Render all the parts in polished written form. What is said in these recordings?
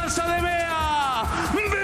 casa de Bea, BBL.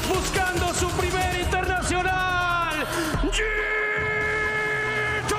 Buscando su primer internacional, G2!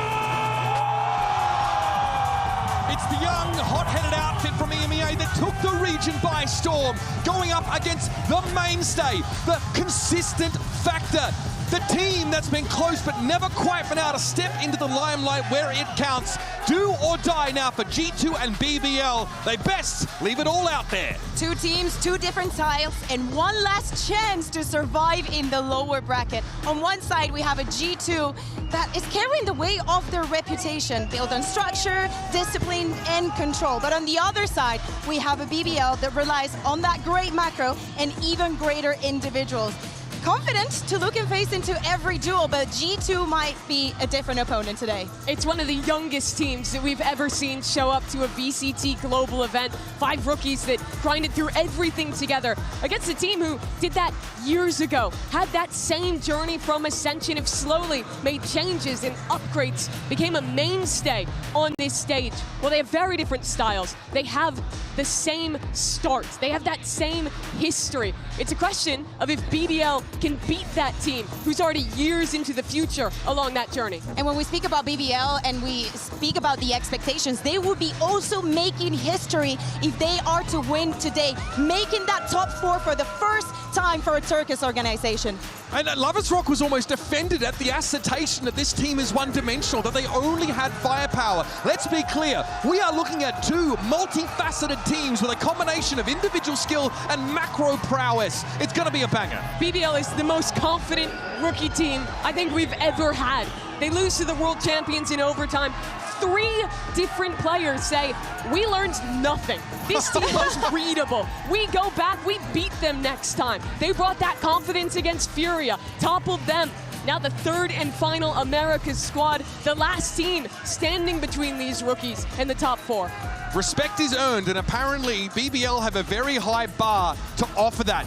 It's the young, hot-headed outfit from EMEA that took the region by storm, going up against the mainstay, the consistent factor, the team that's been close but never quite been able to step into the limelight where it counts. Do or die now for G2 and BBL. They best leave it all out there. Two teams, two different styles, and one last chance to survive in the lower bracket. On one side, we have a G2 that is carrying the weight of their reputation, built on structure, discipline, and control. But on the other side, we have a BBL that relies on that great macro and even greater individuals. Confident to look and face into every duel, but G2 might be a different opponent today. It's one of the youngest teams that we've ever seen show up to a VCT global event. 5 rookies that grinded through everything together against a team who did that years ago, had that same journey from Ascension, have slowly made changes and upgrades, became a mainstay on this stage. Well, they have very different styles. They have the same start. They have that same history. It's a question of if BBL can beat that team who's already years into the future along that journey. And when we speak about BBL and we speak about the expectations, they would be also making history if they are to win today, making that top 4 for the first time for a Turkish organization. And Lovers Rock was almost offended at the assertion that this team is one-dimensional, that they only had firepower. Let's be clear, we are looking at 2 multifaceted teams with a combination of individual skill and macro prowess. It's going to be a banger. BBL is the most confident rookie team I think we've ever had. They lose to the world champions in overtime. 3 different players say, we learned nothing. This team was readable. We go back, we beat them next time. They brought that confidence against Furia, toppled them. Now the 3rd and final America's squad, the last team standing between these rookies and the top 4. Respect is earned, and apparently BBL have a very high bar to offer that.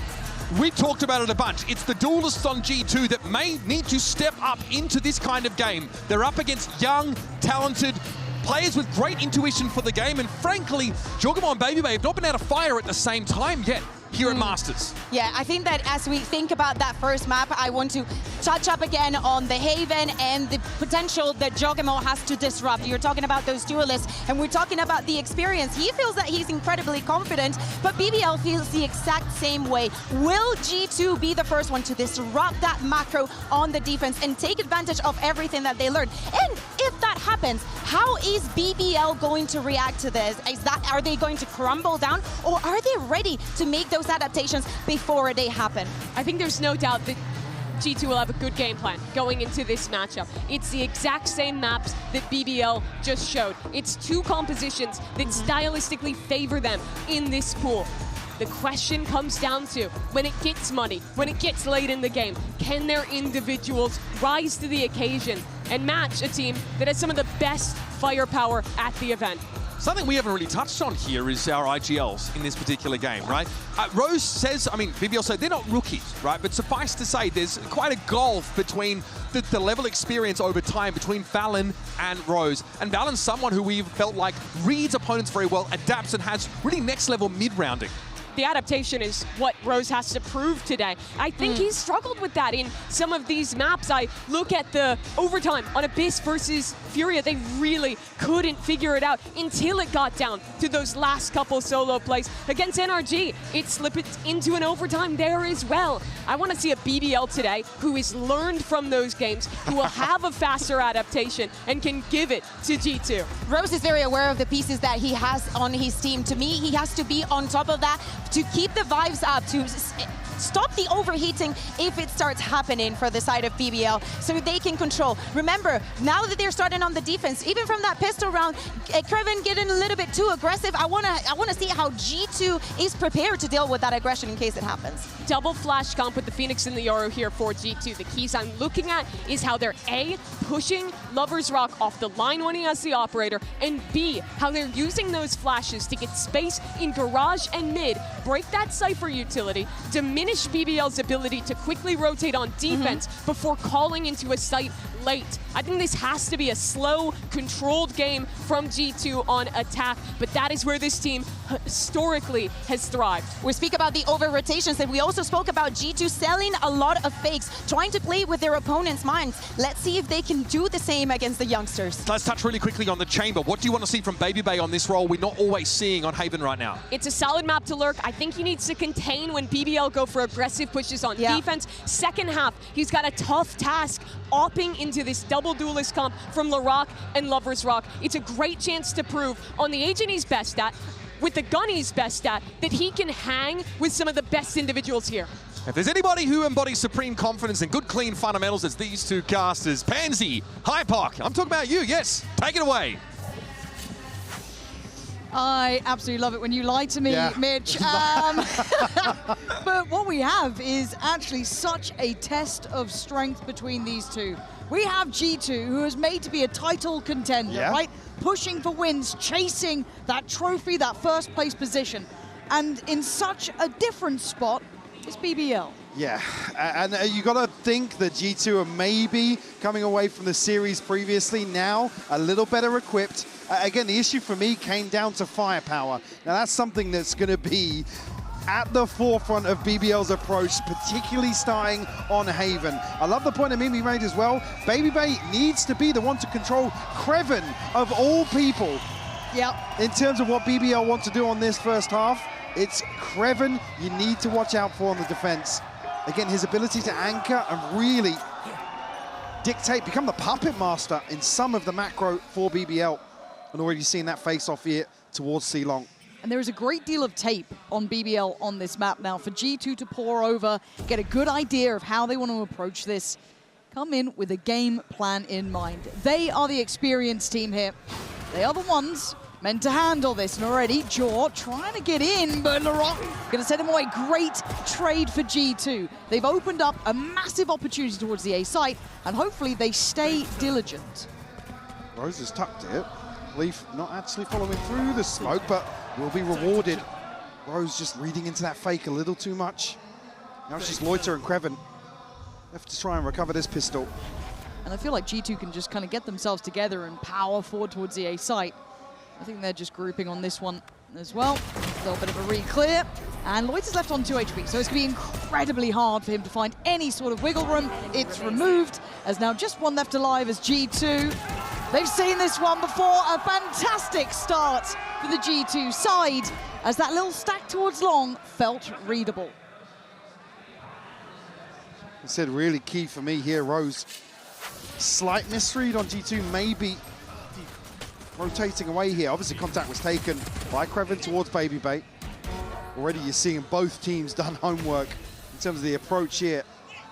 We talked about it a bunch. It's the duelists on G2 that may need to step up into this kind of game. They're up against young, talented players with great intuition for the game, and frankly, Jogamo and BabyBay have not been able to fire at the same time yet here at Masters. Yeah, I think that as we think about that first map, I want to touch up again on the Haven and the potential that Jogamo has to disrupt. You're talking about those duelists, and we're talking about the experience. He feels that he's incredibly confident, but BBL feels the exact same way. Will G2 be the first one to disrupt that macro on the defense and take advantage of everything that they learned? And if that happens, how is BBL going to react to this? Are they going to crumble down, or are they ready to make those adaptations before they happen? I think there's no doubt that G2 will have a good game plan going into this matchup. It's the exact same maps that BBL just showed. It's 2 compositions that stylistically favor them in this pool. The question comes down to, when it gets money, when it gets late in the game, can their individuals rise to the occasion and match a team that has some of the best firepower at the event? Something we haven't really touched on here is our IGLs in this particular game, right? Rose says, I mean, BBL said they're not rookies, right? But suffice to say, there's quite a gulf between the level experience over time between Valen and Rose. And Valen's someone who we've felt like reads opponents very well, adapts, and has really next level mid-rounding. The adaptation is what Rose has to prove today. I think he's struggled with that in some of these maps. I look at the overtime on Abyss versus Furia. They really couldn't figure it out until it got down to those last couple solo plays. Against NRG, it slipped into an overtime there as well. I want to see a BBL today who has learned from those games, who will have a faster adaptation and can give it to G2. Rose is very aware of the pieces that he has on his team. To me, he has to be on top of that to keep the vibes up, to stop the overheating if it starts happening for the side of BBL, so they can control. Remember, now that they're starting on the defense, even from that pistol round, Kreven getting a little bit too aggressive. I wanna see how G2 is prepared to deal with that aggression in case it happens. Double flash comp with the Phoenix and the Yoru here for G2. The keys I'm looking at is how they're A, pushing Lover's Rock off the line when he has the operator, and B, how they're using those flashes to get space in garage and mid, break that Cypher utility, diminish BBL's ability to quickly rotate on defense before calling into a site late. I think this has to be a slow, controlled game from G2 on attack, but that is where this team historically has thrived. We speak about the over-rotations, and we also spoke about G2 selling a lot of fakes, trying to play with their opponent's minds. Let's see if they can do the same against the youngsters. Let's touch really quickly on the chamber. What do you want to see from BBL on this role we're not always seeing on Haven right now? It's a solid map to lurk. I think he needs to contain when BBL go for aggressive pushes on defense. Second half, he's got a tough task opping into this double duelist comp from LaRock and Lover's Rock. It's a great chance to prove on the agent he's best at, with the gun he's best at, that he can hang with some of the best individuals here. If there's anybody who embodies supreme confidence and good, clean fundamentals, it's these two casters. Pansy, HyperX, I'm talking about you, yes. Take it away. I absolutely love it when you lie to me, Mitch. But what we have is actually such a test of strength between these two. We have G2, who is made to be a title contender, right? Pushing for wins, chasing that trophy, that first place position. And in such a different spot is BBL. Yeah, and you got to think that G2 are maybe coming away from the series previously, now a little better equipped. Again, the issue for me came down to firepower. Now that's something that's going to be at the forefront of BBL's approach, particularly starting on Haven. I love the point that Mimi made as well. BBL needs to be the one to control Kreven, of all people. In terms of what BBL want to do on this first half, it's Kreven you need to watch out for on the defense. Again, his ability to anchor and really dictate, become the puppet master in some of the macro for BBL. And already seen that face-off here towards C-Long. And there is a great deal of tape on BBL on this map now for G2 to pour over, get a good idea of how they want to approach this, come in with a game plan in mind. They are the experienced team here. They are the ones meant to handle this. And already, Jaw trying to get in, but LaRock going to send him away. Great trade for G2. They've opened up a massive opportunity towards the A site, and hopefully they stay diligent. Rose has tucked it. Leaf not actually following through the smoke, but will be rewarded. Rose just reading into that fake a little too much. Now it's just Loiter and Kreven left to try and recover this pistol. And I feel like G2 can just kind of get themselves together and power forward towards the A site. I think they're just grouping on this one as well. A little bit of a re-clear. And Loiter's left on 2 HP, so it's going to be incredibly hard for him to find any sort of wiggle room. It's removed, as now just one left alive as G2. They've seen this one before. A fantastic start for the G2 side, as that little stack towards long felt readable. I said really key for me here, Rose. Slight misread on G2, maybe rotating away here. Obviously, contact was taken by Kreven towards BBL. Already you're seeing both teams done homework in terms of the approach here.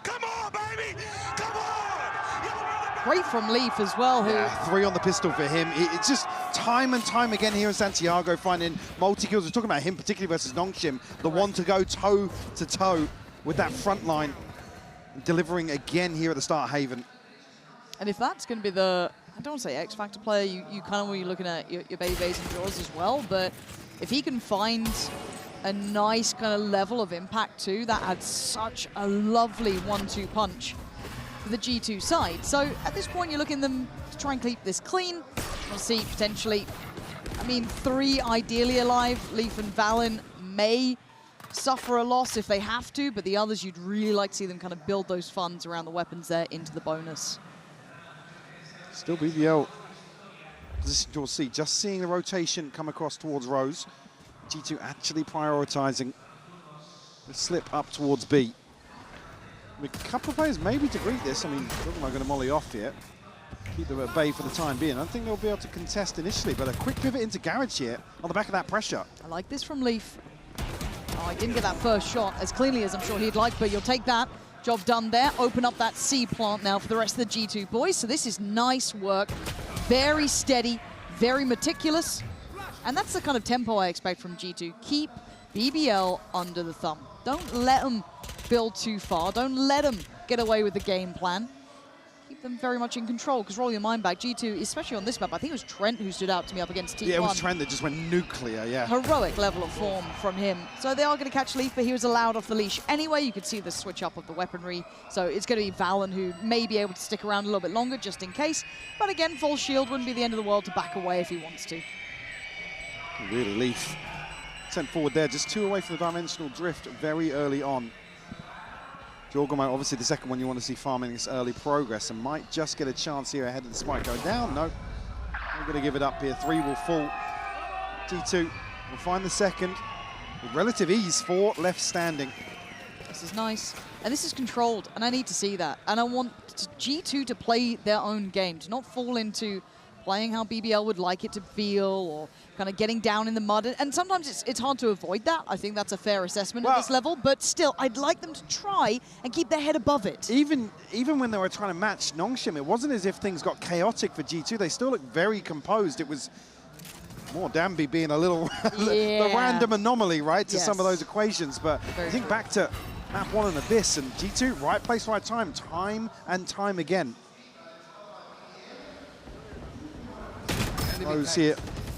Come on, baby! Come on! Great from Leaf as well. Who 3 on the pistol for him. It's just time and time again here in Santiago finding multi-kills. We're talking about him particularly versus Nongshim, the one to go toe-to-toe with that front line, delivering again here at the start of Haven. And if that's going to be the, I don't want to say X Factor player, you kind of want to be looking at your BBLs and Jaws as well, but if he can find a nice kind of level of impact too, that adds such a lovely 1-2 punch for the G2 side. So at this point, you're looking them to try and keep this clean. We'll see potentially, I mean, 3 ideally alive. Leaf and Valen may suffer a loss if they have to, but the others, you'd really like to see them kind of build those funds around the weapons there into the bonus. Still BBL. You'll see, just seeing the rotation come across towards Rose. G2 actually prioritizing the slip up towards B. A couple of players maybe to greet this. I mean, doesn't like going to molly off yet. Keep them at bay for the time being. I don't think they'll be able to contest initially, but a quick pivot into Garage here on the back of that pressure. I like this from Leaf. Mike didn't get that first shot as cleanly as I'm sure he'd like, but you'll take that. Job done there. Open up that C plant now for the rest of the G2 boys. So this is nice work. Very steady, very meticulous. And that's the kind of tempo I expect from G2. Keep BBL under the thumb. Don't let them build too far. Don't let them get away with the game plan. Keep them very much in control, because roll your mind back, G2, especially on this map, I think it was Trent who stood out to me up against T1. Yeah, it was Trent that just went nuclear, yeah. Heroic level of form from him. So they are going to catch Leaf, but he was allowed off the leash. Anyway, you could see the switch up of the weaponry. So it's going to be Valen who may be able to stick around a little bit longer, just in case. But again, full shield wouldn't be the end of the world to back away if he wants to. Really, Leaf sent forward there, just 2 away from the dimensional drift very early on. Jorgamo, obviously the second one you want to see farming this early progress, and might just get a chance here ahead of the spike going down. No, we're going to give it up here. 3 will fall. G2 will find the second with relative ease for left standing. This is nice, and this is controlled, and I need to see that. And I want G2 to play their own game, to not fall into playing how BBL would like it to feel, or kind of getting down in the mud. And sometimes it's hard to avoid that. I think that's a fair assessment at this level, but still, I'd like them to try and keep their head above it. Even when they were trying to match Nongshim, it wasn't as if things got chaotic for G2. They still looked very composed. It was more Danby being a little the random anomaly, right, to some of those equations. But I think back to map 1 and Abyss, and G2, right place, right time and time again. Rose here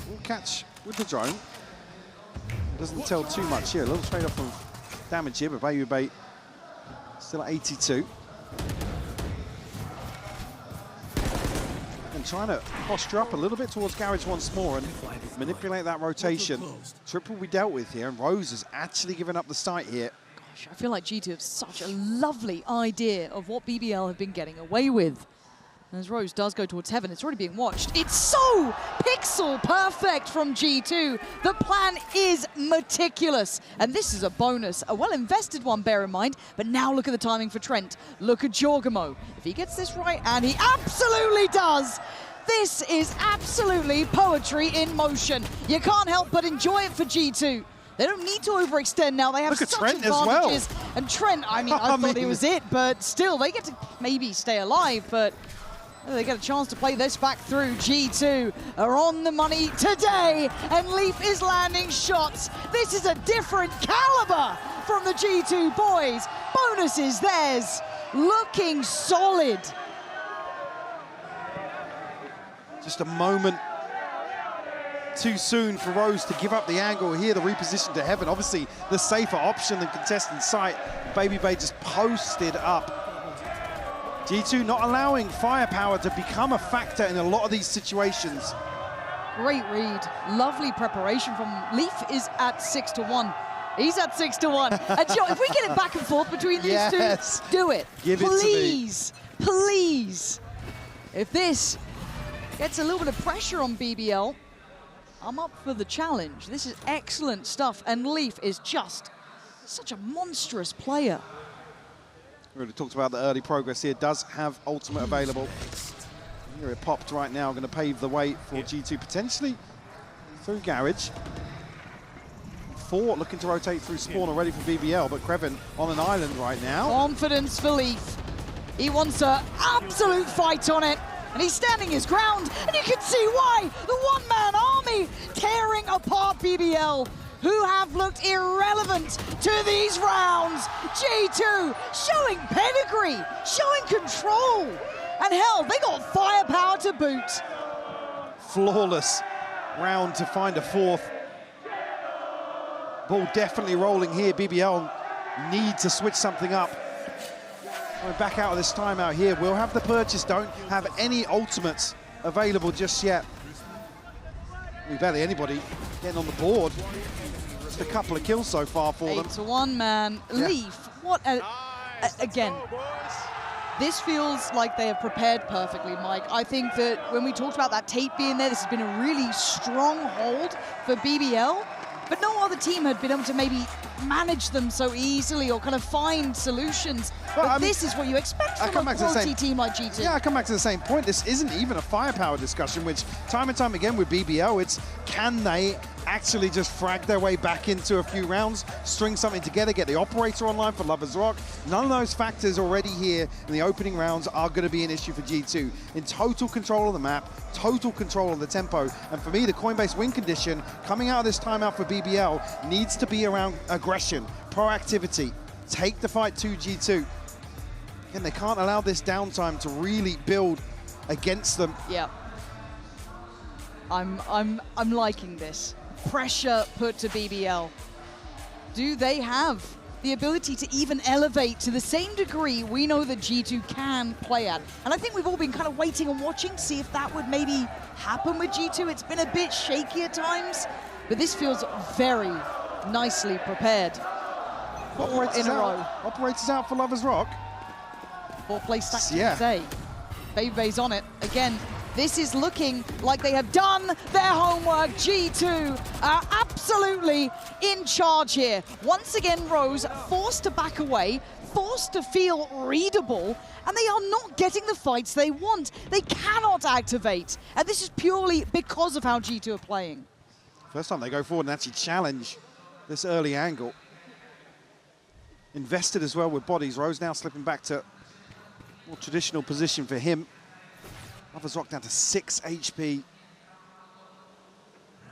will catch with the drone. Doesn't tell too much here. A little trade-off of damage here, but Baby Bait still at 82. And trying to posture up a little bit towards Garage once more and manipulate that rotation. Triple we dealt with here, and Rose has actually given up the sight here. Gosh, I feel like G2 have such a lovely idea of what BBL have been getting away with. As Rose does go towards heaven, it's already being watched. It's so pixel perfect from G2. The plan is meticulous. And this is a bonus, a well-invested one, bear in mind. But now look at the timing for Trent. Look at Jorgamo. If he gets this right, and he absolutely does, this is absolutely poetry in motion. You can't help but enjoy it for G2. They don't need to overextend now. They have such Trent advantages. as well. And Trent, I mean, I thought it was it, but still, they get to maybe stay alive, but they get a chance to play this back through. G2 are on the money today, and Leaf is landing shots. This is a different caliber from the G2 boys. Bonus is theirs, looking solid. Just a moment too soon for Rose to give up the angle here, the reposition to heaven. Obviously, the safer option than contestant sight. Baby Bay just posted up. G2 not allowing firepower to become a factor in a lot of these situations. Great read, lovely preparation from Leaf. Is at 6-1. He's at 6-1. And Joe, if we get it back and forth between these two, do it. Give it to me. Please, please. If this gets a little bit of pressure on BBL, I'm up for the challenge. This is excellent stuff, and Leaf is just such a monstrous player. We already talked about the early progress here. Does have ultimate available. Here it popped right now, going to pave the way for G2 potentially through Garage. 4 looking to rotate through spawn already for BBL, but Krevin on an island right now. Confidence for Leaf. He wants an absolute fight on it, and he's standing his ground, and you can see why. The one-man army tearing apart BBL, who have looked irrelevant to these rounds. G2 showing pedigree, showing control, and hell, they got firepower to boot. Flawless round to find a 4th. Ball definitely rolling here. BBL need to switch something up. We're back out of this timeout here. We'll have the purchase, don't have any ultimates available just yet. Barely anybody getting on the board. Just a couple of kills so far for them. 8-1, man. Leaf, what again, this feels like they have prepared perfectly, Mike. I think that when we talked about that tape being there, this has been a really strong hold for BBL, but no other team had been able to maybe manage them so easily or kind of find solutions. Well, but this is what you expect from a quality team like G2. Yeah, I come back to the same point. This isn't even a firepower discussion, which time and time again with BBL, it's can they actually just frag their way back into a few rounds, string something together, get the operator online for Lovers Rock. None of those factors already here in the opening rounds are going to be an issue for G2. In total control of the map, total control of the tempo, and for me, the Coinbase win condition coming out of this timeout for BBL needs to be around aggression, proactivity, take the fight to G2. And they can't allow this downtime to really build against them. Yeah. I'm liking this. Pressure put to BBL. Do they have the ability to even elevate to the same degree we know that G2 can play at? And I think we've all been kind of waiting and watching to see if that would maybe happen with G2. It's been a bit shaky at times, but this feels very nicely prepared. Operators out. Operators out for Lovers Rock. 4-play stack today. Baby's on it. Again, this is looking like they have done their homework. G2 are absolutely in charge here. Once again, Rose forced to back away, forced to feel readable, and they are not getting the fights they want. They cannot activate, and this is purely because of how G2 are playing. First time they go forward and actually challenge this early angle. Invested as well with bodies. Rose now slipping back to more traditional position for him. Lovers Rock down to 6 HP.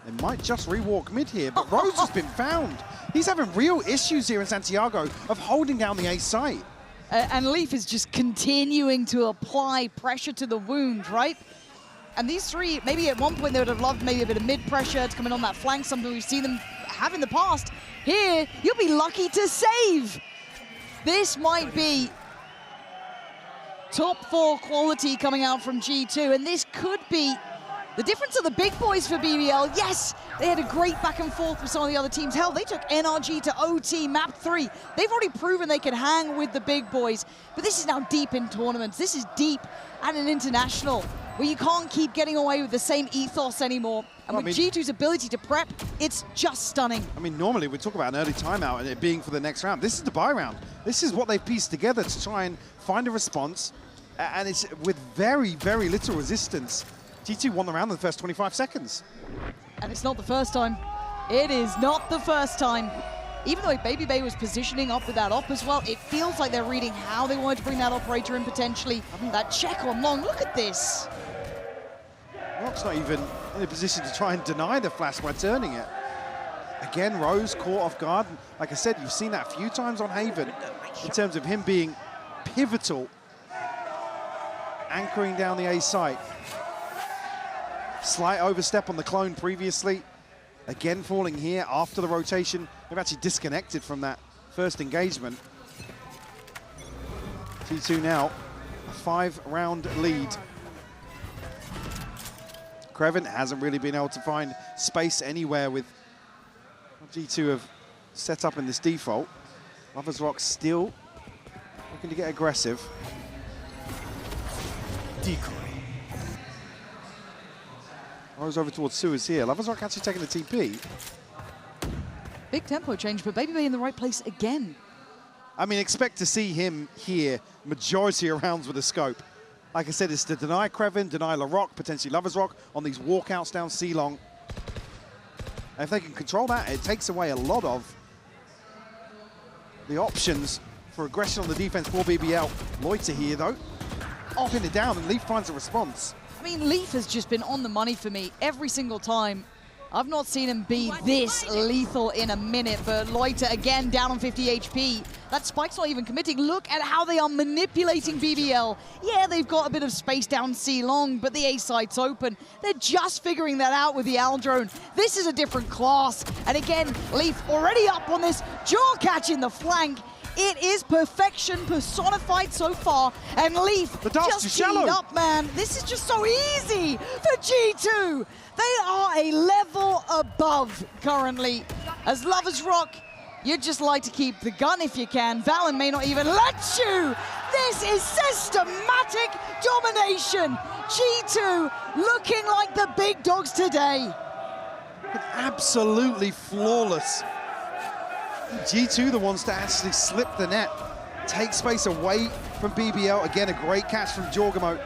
They might just rewalk mid here, but Rose has been found. He's having real issues here in Santiago of holding down the A site. And Leaf is just continuing to apply pressure to the wound, right? And these three, maybe at one point they would have loved maybe a bit of mid pressure to come in on that flank, something we've seen them have in the past. Here, you'll be lucky to save. This might be top 4 quality coming out from G2, and this could be the difference of the big boys for BBL. Yes, they had a great back and forth with some of the other teams. Hell, they took NRG to OT, map 3. They've already proven they can hang with the big boys, but this is now deep in tournaments. This is deep at an international where you can't keep getting away with the same ethos anymore. And with G2's ability to prep, it's just stunning. I mean, normally we talk about an early timeout and it being for the next round. This is the buy round. This is what they've pieced together to try and find a response, and it's with very, very little resistance. G2 won the round in the first 25 seconds. And it's not the first time. It is not the first time. Even though Baby Bay was positioning up with that op as well, it feels like they're reading how they wanted to bring that operator in potentially. I mean, that check on long, look at this. Rock's not even in a position to try and deny the flash by turning it. Again, Rose caught off guard. Like I said, you've seen that a few times on Haven in terms of him being pivotal, anchoring down the A site. Slight overstep on the clone previously. Again, falling here after the rotation. They've actually disconnected from that first engagement. G2 now, a 5-round lead. Kreven hasn't really been able to find space anywhere with what G2 have set up in this default. Lovers Rock still looking to get aggressive. Decoy. Rose over towards Suez here. Lovers Rock actually taking the TP. Big tempo change, but Baby Bay in the right place again. I mean, expect to see him here majority of rounds with a scope. Like I said, it's to deny Kreven, deny LaRock, potentially Lovers Rock on these walkouts down C-Long. And if they can control that, it takes away a lot of the options for aggression on the defense for BBL. Loiter here, though. Pin it down, and Leaf finds a response. I mean, Leaf has just been on the money for me every single time. I've not seen him be this lethal in a minute, but Loiter again down on 50 HP. That spike's not even committing. Look at how they are manipulating BBL. Yeah, they've got a bit of space down C-Long, but the A site's open. They're just figuring that out with the Al drone. This is a different class. And again, Leaf already up on this jaw catch in the flank. It is perfection personified so far, and Leaf just teed up, man. This is just so easy for G2. They are a level above currently. As Lovers Rock, you'd just like to keep the gun if you can. Valen may not even let you. This is systematic domination. G2 looking like the big dogs today. Absolutely flawless. G2 the ones to actually slip the net take space away from BBL. Again, a great catch from Jorgamo.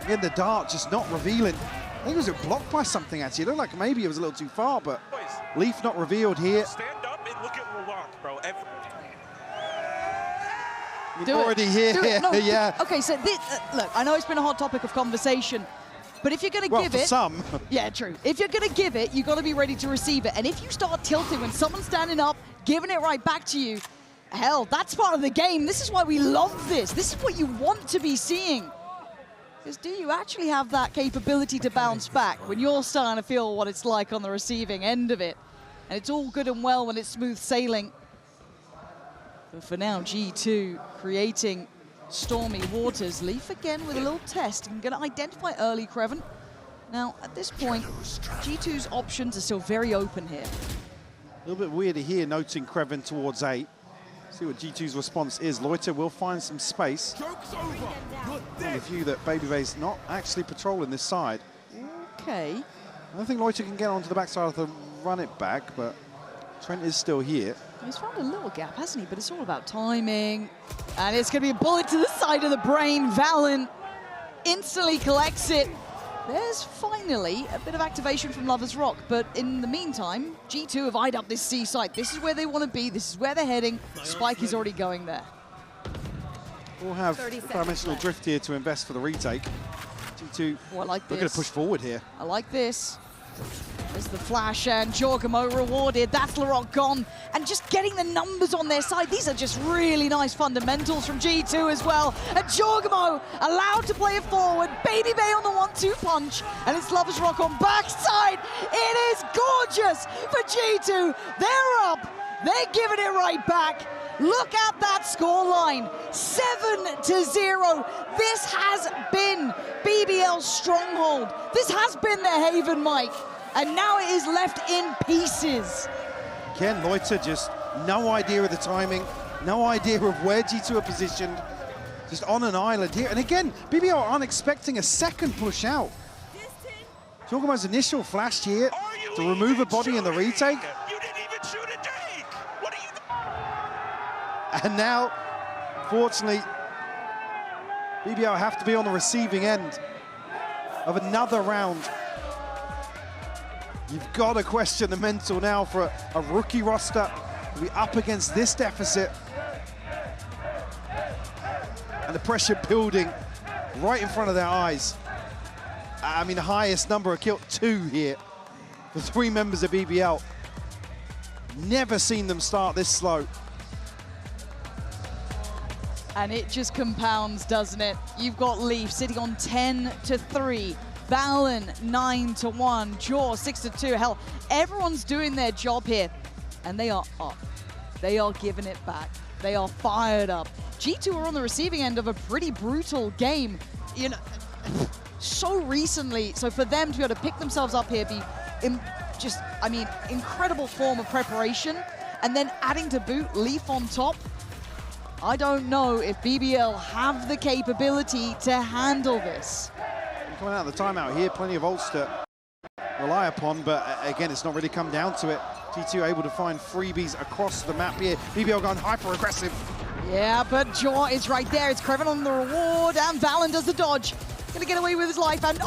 Again, the dart just not revealing. I think it was blocked by something, actually. It looked like maybe it was a little too far, but Leaf not revealed here. Stand up and look at Roland, bro. Already here, no, yeah. Okay, so look, I know it's been a hot topic of conversation, but if you're going to give it... some. Yeah, true. If you're going to give it, you've got to be ready to receive it. And if you start tilting when someone's standing up, giving it right back to you, hell, that's part of the game. This is why we love this. This is what you want to be seeing. Because do you actually have that capability to bounce back when you're starting to feel what it's like on the receiving end of it? And it's all good and well when it's smooth sailing. But for now, G2 creating stormy waters. Leaf again with a little test and going to identify early Creven. Now, at this point, G2's options are still very open here. A little bit weird here, noting Creven towards 8. See what G2's response is. Loiter will find some space. The view that Babyface not actually patrolling this side. Okay. I don't think Loiter can get onto the backside of the run it back, but Trent is still here. He's found a little gap, hasn't he? But it's all about timing. And it's going to be a bullet to the side of the brain. Valen instantly collects it. There's finally a bit of activation from Lover's Rock, but in the meantime, G2 have eyed up this C site. This is where they want to be. This is where they're heading. Spike is already going there. We'll have Dimensional Drift here to invest for the retake. G2 I like this. We're going to push forward here. I like this. There's the flash and Jorgamo rewarded. That's Laroc gone. And just getting the numbers on their side. These are just really nice fundamentals from G2 as well. And Jorgamo allowed to play it forward. Baby Bay on the 1-2 punch. And it's Lover's Rock on backside. It is gorgeous for G2. They're up. They're giving it right back. Look at that scoreline, 7-0. This has been BBL's stronghold. This has been their haven, Mike. And now it is left in pieces. Ken Loiter just no idea of the timing, no idea of where G2 are positioned, just on an island here. And again, BBL aren't expecting a second push out. Jorgamo's initial flash here to remove a body in the retake. You didn't even shoot a take. What are you? And now, fortunately, BBL have to be on the receiving end of another round. You've got to question the mental now for a rookie roster to be up against this deficit. And the pressure building right in front of their eyes. I mean, the highest number of killed, 2 here for 3 members of BBL. Never seen them start this slow. And it just compounds, doesn't it? You've got Leaf sitting on 10-3. Valen 9-1. Jaw 6-2. Hell, everyone's doing their job here. And they are up. They are giving it back. They are fired up. G2 are on the receiving end of a pretty brutal game. You know, so recently. So for them to be able to pick themselves up here, incredible form of preparation. And then adding to boot, Leaf on top. I don't know if BBL have the capability to handle this. Coming out of the timeout here, plenty of ults to rely upon, but again, it's not really come down to it. G2 able to find freebies across the map here. BBL gone hyper aggressive. Yeah, but Jaw is right there. It's Creven on the reward, and Valen does the dodge. Gonna get away with his life, and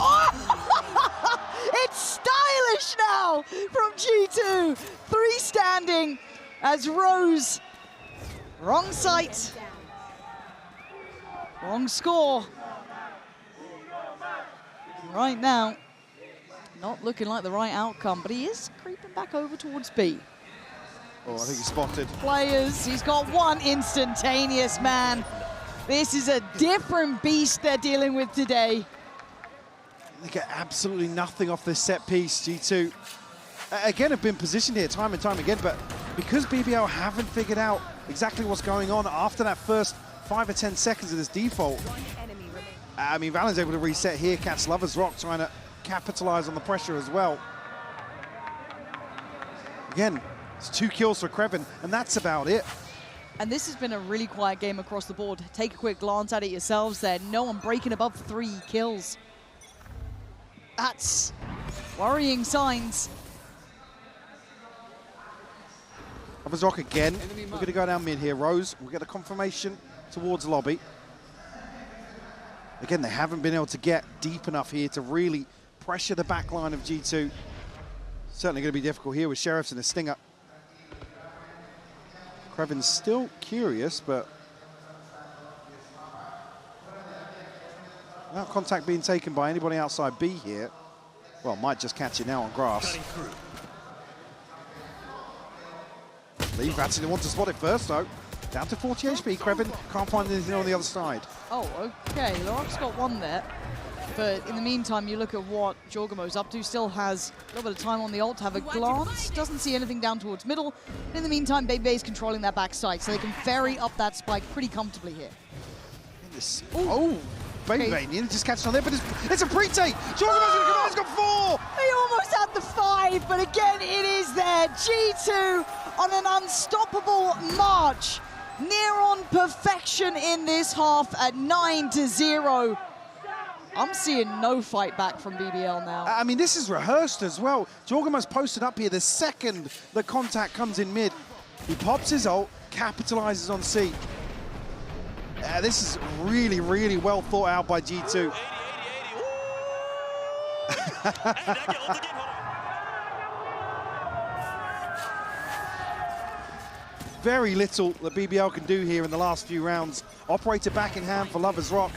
it's stylish now from G2. 3 standing as Rose. Wrong site. Wrong score. Right now, not looking like the right outcome, but he is creeping back over towards B. Oh, I think he's spotted. Players, he's got one instantaneous, man. This is a different beast they're dealing with today. They get absolutely nothing off this set piece, G2. Again, have been positioned here time and time again, but because BBL haven't figured out exactly what's going on after that first 5 or 10 seconds of this default, I mean, Valen's able to reset here, catch Lover's Rock, trying to capitalize on the pressure as well. Again, it's 2 kills for Creven, and that's about it. And this has been a really quiet game across the board. Take a quick glance at it yourselves there. No one breaking above 3 kills. That's worrying signs. Lovers Rock again. We're going to go down mid here. Rose, we'll get a confirmation towards lobby. Again, they haven't been able to get deep enough here to really pressure the back line of G2. Certainly going to be difficult here with Sheriffs and a Stinger. Krevin's still curious, but without contact being taken by anybody outside B here. Well, might just catch it now on grass. Leave actually want to spot it first, though. Down to 40 HP. Krevin can't find anything on the other side. Oh, okay. Lorok's got one there. But in the meantime, you look at what Jorgamo's up to. Still has a little bit of time on the ult to have a glance. Doesn't see anything down towards middle. In the meantime, BBL is controlling that backside, so they can ferry up that spike pretty comfortably here. Oh, BBL nearly just catching on there, but it's a pre-take. Jorgamo's going to come out. He's got 4. He almost had the 5, but again, it is there. G2 on an unstoppable march. Near on perfection in this half at 9-0. I'm seeing no fight back from BBL now. I mean, this is rehearsed as well. Jorgamo's posted up here the second the contact comes in mid. He pops his ult, capitalizes on C. This is really, really well thought out by G2. Very little that BBL can do here in the last few rounds. Operator back in hand for Lovers Rock.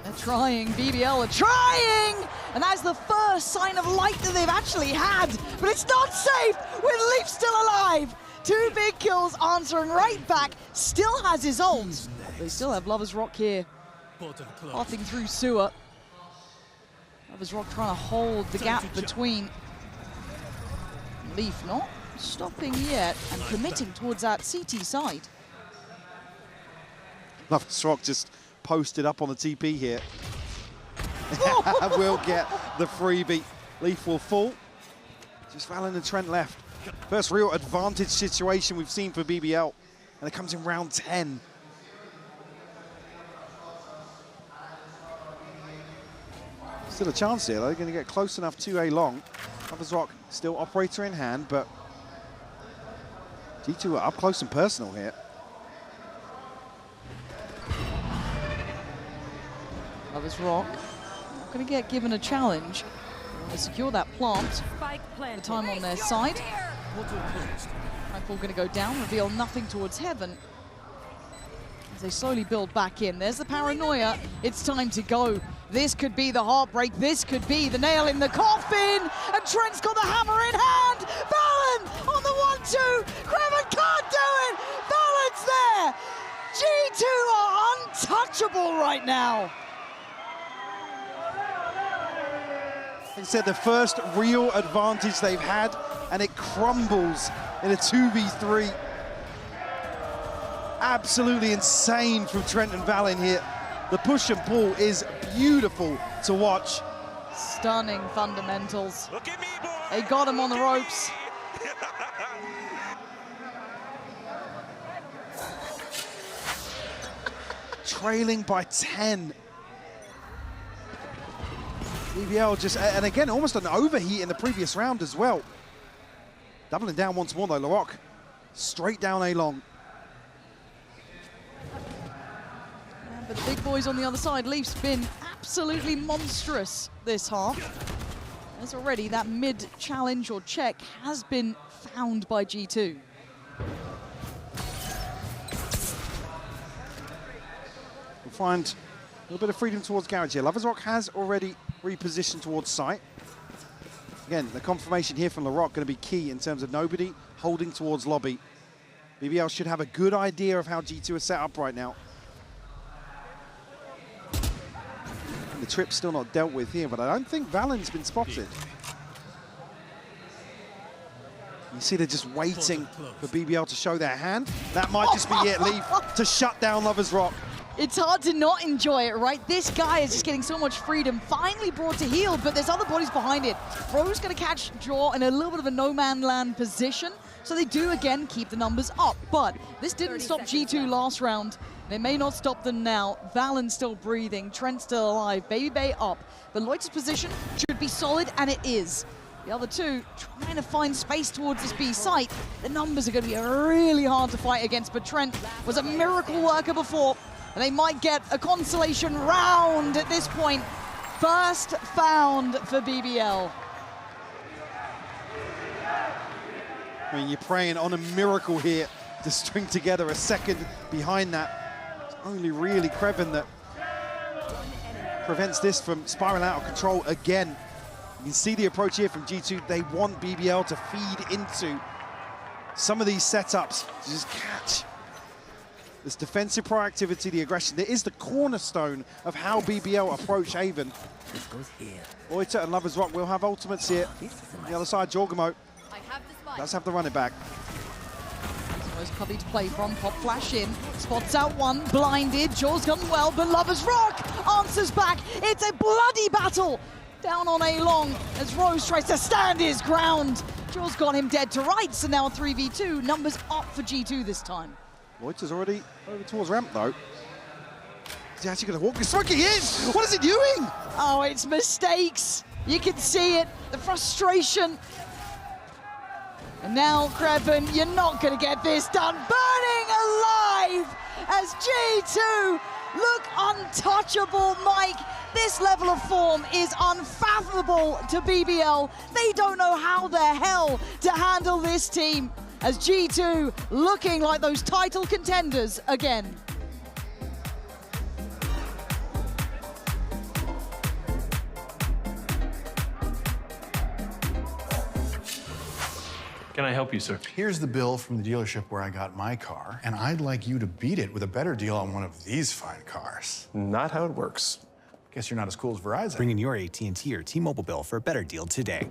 They're trying, BBL are trying! And that's the first sign of light that they've actually had. But it's not safe with Leaf still alive. 2 big kills answering right back. Still has his ult. They still have Lovers Rock here. Pathing through sewer. Lovers Rock trying to hold the gap between. Leaf not stopping yet and committing towards that CT side. Lovers Rock just posted up on the TP here. Will get the freebie. Leaf will fall. Just Valen and Trent left. First real advantage situation we've seen for BBL. And it comes in round 10. Still a chance here, though. They're going to get close enough to A long. Lovers Rock still operator in hand, but G2 are up close and personal here. Lovers Rock not going to get given a challenge. They secure that plant. The time on their side. Nightfall going to go down, reveal nothing towards heaven. As they slowly build back in. There's the paranoia. It's time to go. This could be the heartbreak. This could be the nail in the coffin. And Trent's got the hammer in hand. Valen on the 1-2. Kreven can't do it. Valen's there. G2 are untouchable right now. Like I said, the first real advantage they've had, and it crumbles in a 2v3. Absolutely insane from Trent and Valen here. The push and pull is beautiful to watch. Stunning fundamentals. They got him on the ropes. Trailing by 10. BBL just, and again, almost an overheat in the previous round as well. Doubling down once more though, Larocque. Straight down A long. But the big boys on the other side, Leaf's been absolutely monstrous this half. As already that mid challenge or check has been found by G2. We'll find a little bit of freedom towards garage here. Lovers Rock has already repositioned towards site. Again, the confirmation here from Larocque going to be key in terms of nobody holding towards lobby. BBL should have a good idea of how G2 is set up right now. And the trip's still not dealt with here, but I don't think Valen's been spotted. You see they're just waiting for BBL to show their hand. That might just be it, Leaf, to shut down Lovers Rock. It's hard to not enjoy it, right? This guy is just getting so much freedom, finally brought to heel, but there's other bodies behind it. Bro's gonna catch Jaw in a little bit of a no-man land position, so they do again keep the numbers up. But this didn't stop G2 last round. They may not stop them now. Valen's still breathing, Trent's still alive, Baby Bay up. But Loiter's position should be solid, and it is. The other two trying to find space towards this B site. The numbers are going to be really hard to fight against, but Trent was a miracle worker before, and they might get a consolation round at this point. First found for BBL. I mean, you're praying on a miracle here to string together a second behind that. It's only really Krevin that prevents this from spiraling out of control again. You can see the approach here from G2. They want BBL to feed into some of these setups to just catch this defensive proactivity, the aggression. That is the cornerstone of how BBL approach Haven. Oita and Lovers Rock will have ultimates here. On the other side, Jorgamo does have the running back. Always Cubby to play from, pop flash in, spots out one, blinded, Jaw's gone well, but Lovers Rock answers back. It's a bloody battle down on A long as Rose tries to stand his ground. Jaw's got him dead to rights, and now 3v2, numbers up for G2 this time. Loiter's already over towards ramp though. Is he actually going to walk this strike? He is! What is he doing? Oh, it's mistakes. You can see it, the frustration. And now, Krevin, you're not going to get this done. Burning alive as G2 look untouchable, Mike. This level of form is unfathomable to BBL. They don't know how the hell to handle this team as G2 looking like those title contenders again. Can I help you, sir? Here's the bill from the dealership where I got my car, and I'd like you to beat it with a better deal on one of these fine cars. Not how it works. Guess you're not as cool as Verizon. Bring in your AT&T or T-Mobile bill for a better deal today.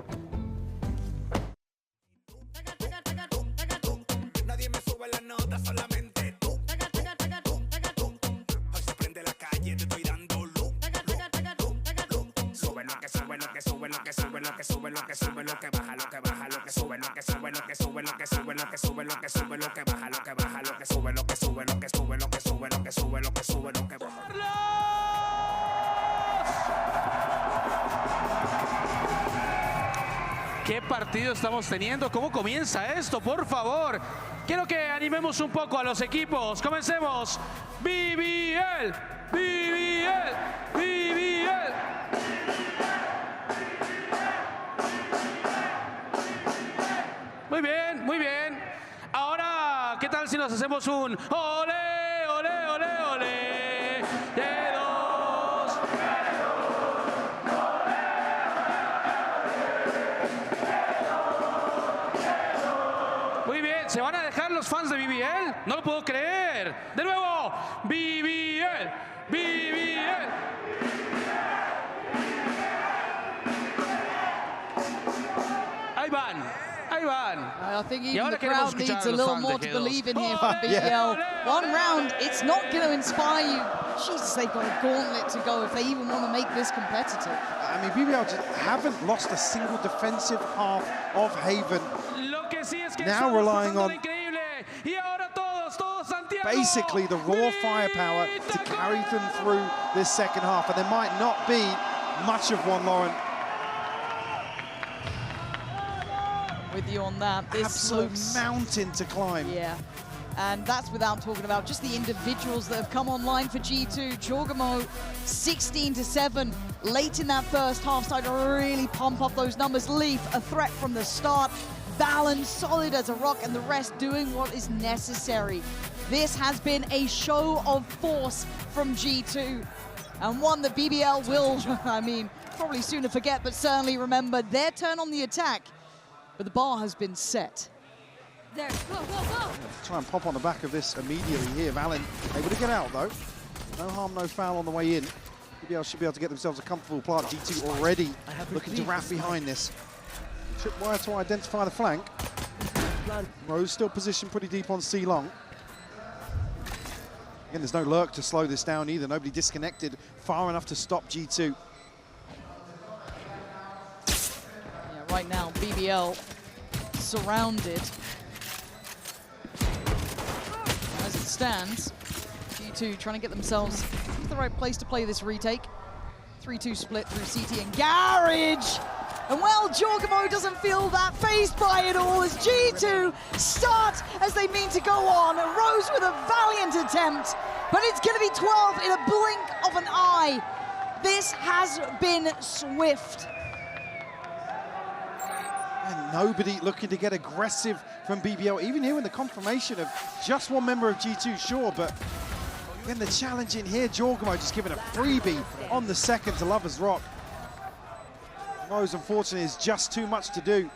¿Qué partido estamos teniendo? ¿Cómo comienza esto? Por favor, quiero que animemos un poco a los equipos. Comencemos. BBL, BBL, BBL. Muy bien, muy bien. Ahora, ¿qué tal si nos hacemos un ole, ole, ole, ole? De dos. Muy bien, ¿se van a dejar los fans de BBL? No lo puedo creer. De nuevo, BBL, BBL. Ahí van. Ahí van. I think even the crowd needs a little more to believe in here from BBL. One round, it's not going to inspire you. Jesus, they've got a gauntlet to go if they even want to make this competitive. I mean, BBL just haven't lost a single defensive half of Haven. Now relying on basically the raw firepower to carry them through this second half, and there might not be much of one, Lauren. With you on that. This absolute looks, mountain to climb. Yeah, and that's without talking about just the individuals that have come online for G2. Jorgamo, 16-7, late in that first half, started to really pump up those numbers. Leaf, a threat from the start. Balance, solid as a rock, and the rest doing what is necessary. This has been a show of force from G2, and one that BBL will, I mean, probably sooner forget, but certainly remember their turn on the attack. But the bar has been set. There, go, go, go! Try and pop on the back of this immediately here. Valen able to get out though. No harm, no foul on the way in. BBL should be able to get themselves a comfortable plant. G2 already looking to wrap behind this. Tripwire to identify the flank. Rose still positioned pretty deep on C long. Again, there's no lurk to slow this down either. Nobody disconnected far enough to stop G2. Right now, BBL surrounded. As it stands, G2 trying to get themselves to the right place to play this retake. 3-2 split through CT and Garage And well, Jorgamo doesn't feel that phased by it all as G2 start as they mean to go on. Rose with a valiant attempt, but it's going to be 12 in a blink of an eye. This has been swift. And nobody looking to get aggressive from BBL, even here in the confirmation of just one member of G2, sure, but again, the challenge in here, Jorgamo just giving a freebie on the second to Lovers Rock. Rose, unfortunately, is just too much to do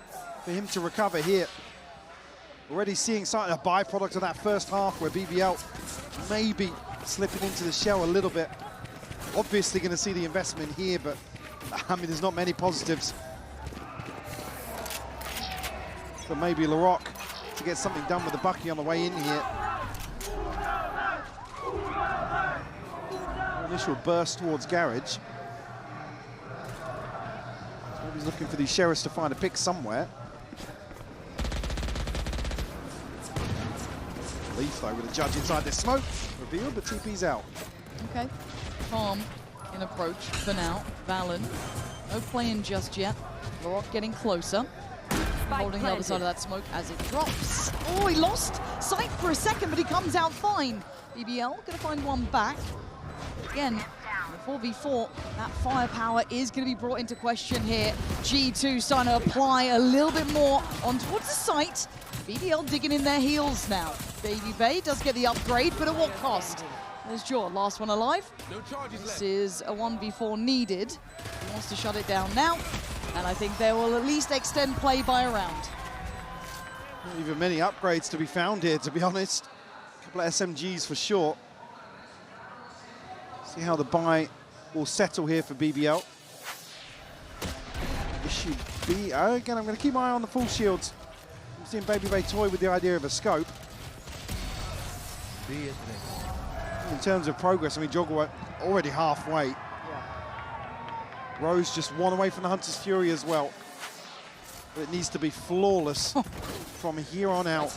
for him to recover here. Already seeing something, a byproduct of that first half where BBL maybe slipping into the shell a little bit. Obviously going to see the investment here, but I mean, there's not many positives. But maybe LaRock to get something done with the Bucky on the way in here. Initial burst towards Garage. He's looking for these Sheriffs to find a pick somewhere. Leaf, though, with a judge inside this smoke. Revealed, but TP's out. Okay, calm in approach for now. Valen, no playing just yet. LaRock getting closer. Holding the other side of that smoke as it drops. Oh, he lost sight for a second, but he comes out fine. BBL gonna find one back. Again, the 4v4, that firepower is going to be brought into question here. G2 starting to apply a little bit more on towards the site. BBL digging in their heels now. Baby Bay does get the upgrade, but at what cost? There's Jaw, last one alive. This is a 1v4 needed. He wants to shut it down now, and I think they will at least extend play by a round. Not even many upgrades to be found here, to be honest. A couple of SMGs for sure. See how the buy will settle here for BBL. Issue B. Again, I'm going to keep my eye on the full shields. I'm seeing Baby Bay toy with the idea of a scope. In terms of progress, I mean, Jogger already halfway. Yeah. Rose just one away from the Hunter's Fury as well. But it needs to be flawless from here on out.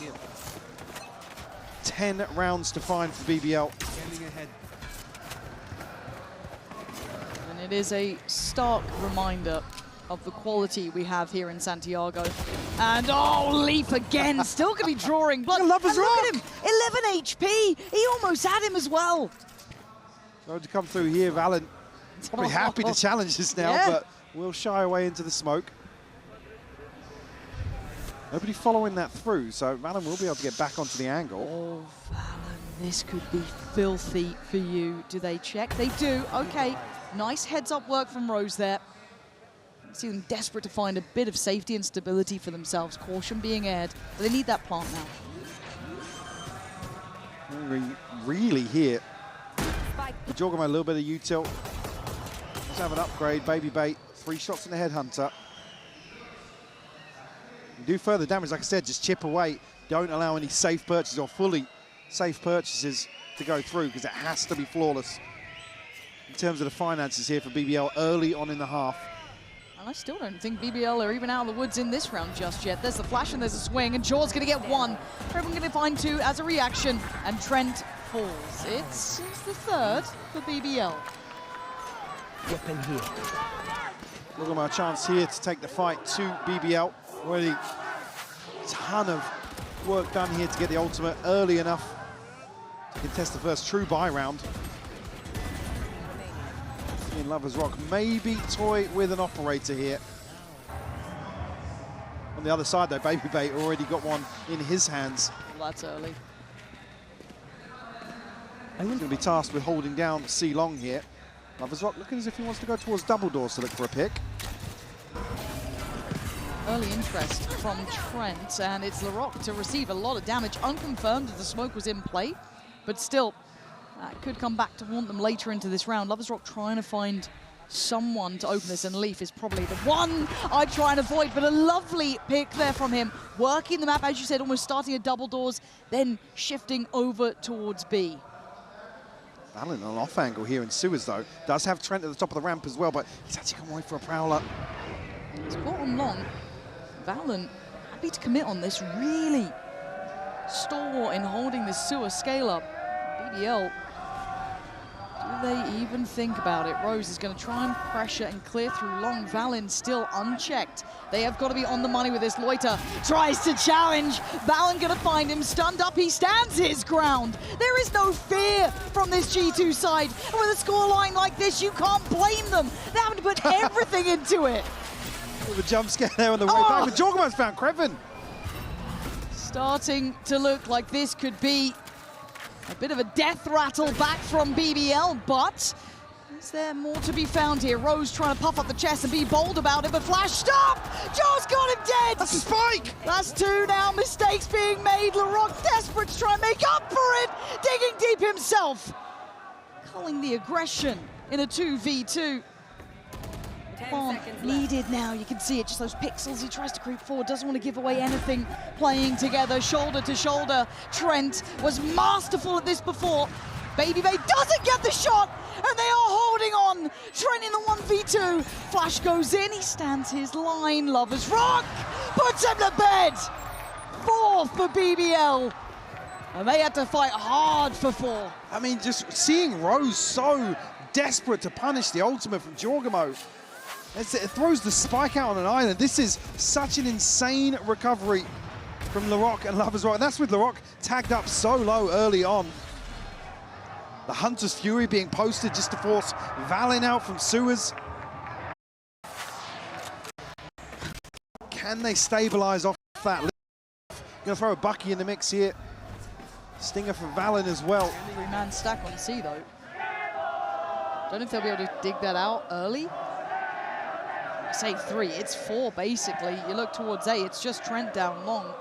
10 rounds to find for BBL. It is a stark reminder of the quality we have here in Santiago. And oh, Leaf again, still gonna be drawing blood. Look at him, 11 HP. He almost had him as well. So to come through here, Valen probably happy to challenge this now, but will shy away into the smoke. Nobody following that through, so Valen will be able to get back onto the angle. Oh, Valen, this could be filthy for you. Do they check? They do, okay. Nice heads-up work from Rose there. See them desperate to find a bit of safety and stability for themselves. Caution being aired, but they need that plant now. Really here. Jorgamo a little bit of util. Let's have an upgrade. Baby Bait, 3 shots on the Headhunter. You do further damage, like I said, just chip away. Don't allow any safe purchases or fully safe purchases to go through because it has to be flawless. In terms of the finances here for BBL early on in the half. And I still don't think BBL are even out of the woods in this round just yet. There's the flash and there's a swing, and Jaw's going to get 1. Everyone going to find 2 as a reaction, and Trent falls. It's the 3rd for BBL. Weapon here. Look at my chance here to take the fight to BBL. Already a ton of work done here to get the ultimate early enough to contest the first true buy round. In Lovers Rock, maybe toy with an operator here. On the other side though, Baby Bait already got one in his hands. Well, that's early. He's going to be tasked with holding down C Long here. Lovers Rock looking as if he wants to go towards double doors to look for a pick. Early interest from Trent, and it's LaRock to receive a lot of damage. Unconfirmed that the smoke was in play, but still, that could come back to haunt them later into this round. Lovers Rock trying to find someone to open this, and Leaf is probably the one I try and avoid, but a lovely pick there from him. Working the map, as you said, almost starting at double doors, then shifting over towards B. Valen on an off angle here in Sewers though. Does have Trent at the top of the ramp as well, but he's actually come away for a prowler. It's caught on long. Valen happy to commit on this, really stalwart in holding this sewer scale up. BBL they even think about it? Rose is going to try and pressure and clear through long. Valen still unchecked. They have got to be on the money with this. Loiter tries to challenge. Valen going to find him stunned up. He stands his ground. There is no fear from this G2 side. And with a scoreline like this, you can't blame them. They're having to put everything into it. With a jump scare there on the way back, but Jorgemo's found Kreven. Starting to look like this could be a bit of a death rattle back from BBL, but is there more to be found here? Rose trying to puff up the chest and be bold about it, but Flash, stop! Joe's got him dead! That's a spike! That's two now, mistakes being made. LaRock desperate to try and make up for it, digging deep himself. Calling the aggression in a 2v2. Bomb needed now, you can see it, just those pixels. He tries to creep forward, doesn't want to give away anything. Playing together, shoulder to shoulder. Trent was masterful at this before. Baby Bay doesn't get the shot, and they are holding on. Trent in the 1v2. Flash goes in, he stands his line. Lover's Rock puts him to bed. 4 for BBL. And they had to fight hard for 4. I mean, just seeing Rose so desperate to punish the ultimate from Jorgemo. It throws the spike out on an island. This is such an insane recovery from LaRock and Lover's Rock. And that's with LaRock tagged up so low early on. The Hunter's Fury being posted just to force Valen out from sewers. Can they stabilize off that? Gonna throw a Bucky in the mix here. Stinger for Valen as well. 3-man stack on C though. Don't know if they'll be able to dig that out early. I say 3, it's 4 basically. You look towards A, it's just Trent down long.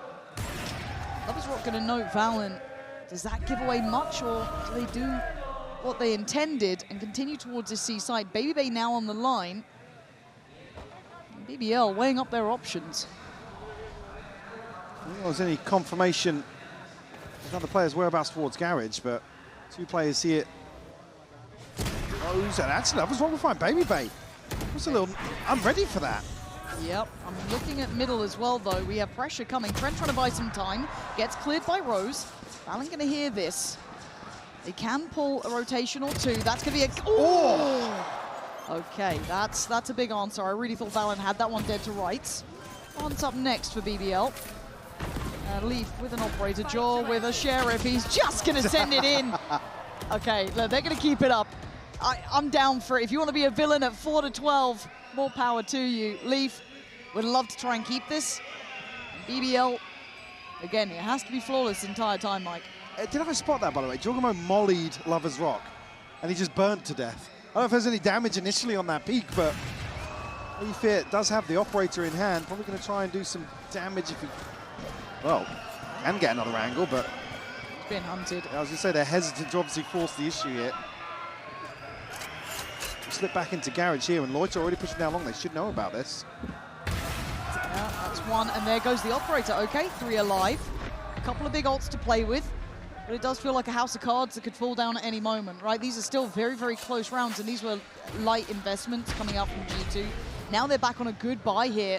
Lover's Rock gonna note Valen. Does that give away much, or do they do what they intended and continue towards the C side? Baby Bay now on the line. And BBL weighing up their options. I don't think there's any confirmation of other players' whereabouts towards Garage, but 2 players here. Rose, and actually Lover's Rock will find Baby Bay. Just a little, I'm ready for that. Yep, I'm looking at middle as well though. We have pressure coming. Trent trying to buy some time. Gets cleared by Rose. Valen gonna hear this. They can pull a rotation or 2. That's gonna be a, okay, that's a big answer. I really thought Valen had that one dead to rights. What's up next for BBL? Leaf with an operator, Jaw with a sheriff. He's just gonna send it in. Okay, they're gonna keep it up. I'm down for it. If you want to be a villain at 4-12, more power to you. Leaf would love to try and keep this. BBL, again, it has to be flawless the entire time, Mike. Did I spot that, by the way? Jorgemo mollied Lover's Rock, and he just burnt to death. I don't know if there's any damage initially on that peak, but Leaf here does have the operator in hand. Probably going to try and do some damage if he, well, can get another angle, but He's being hunted. I was going to say they're hesitant to obviously force the issue here. Slip back into Garage here, and Loiter already pushing down long. They should know about this. Yeah, that's 1, and there goes the operator. Okay, 3 alive. A couple of big ults to play with, but it does feel like a house of cards that could fall down at any moment, right? These are still very, very close rounds, and these were light investments coming up from G2. Now they're back on a good buy here.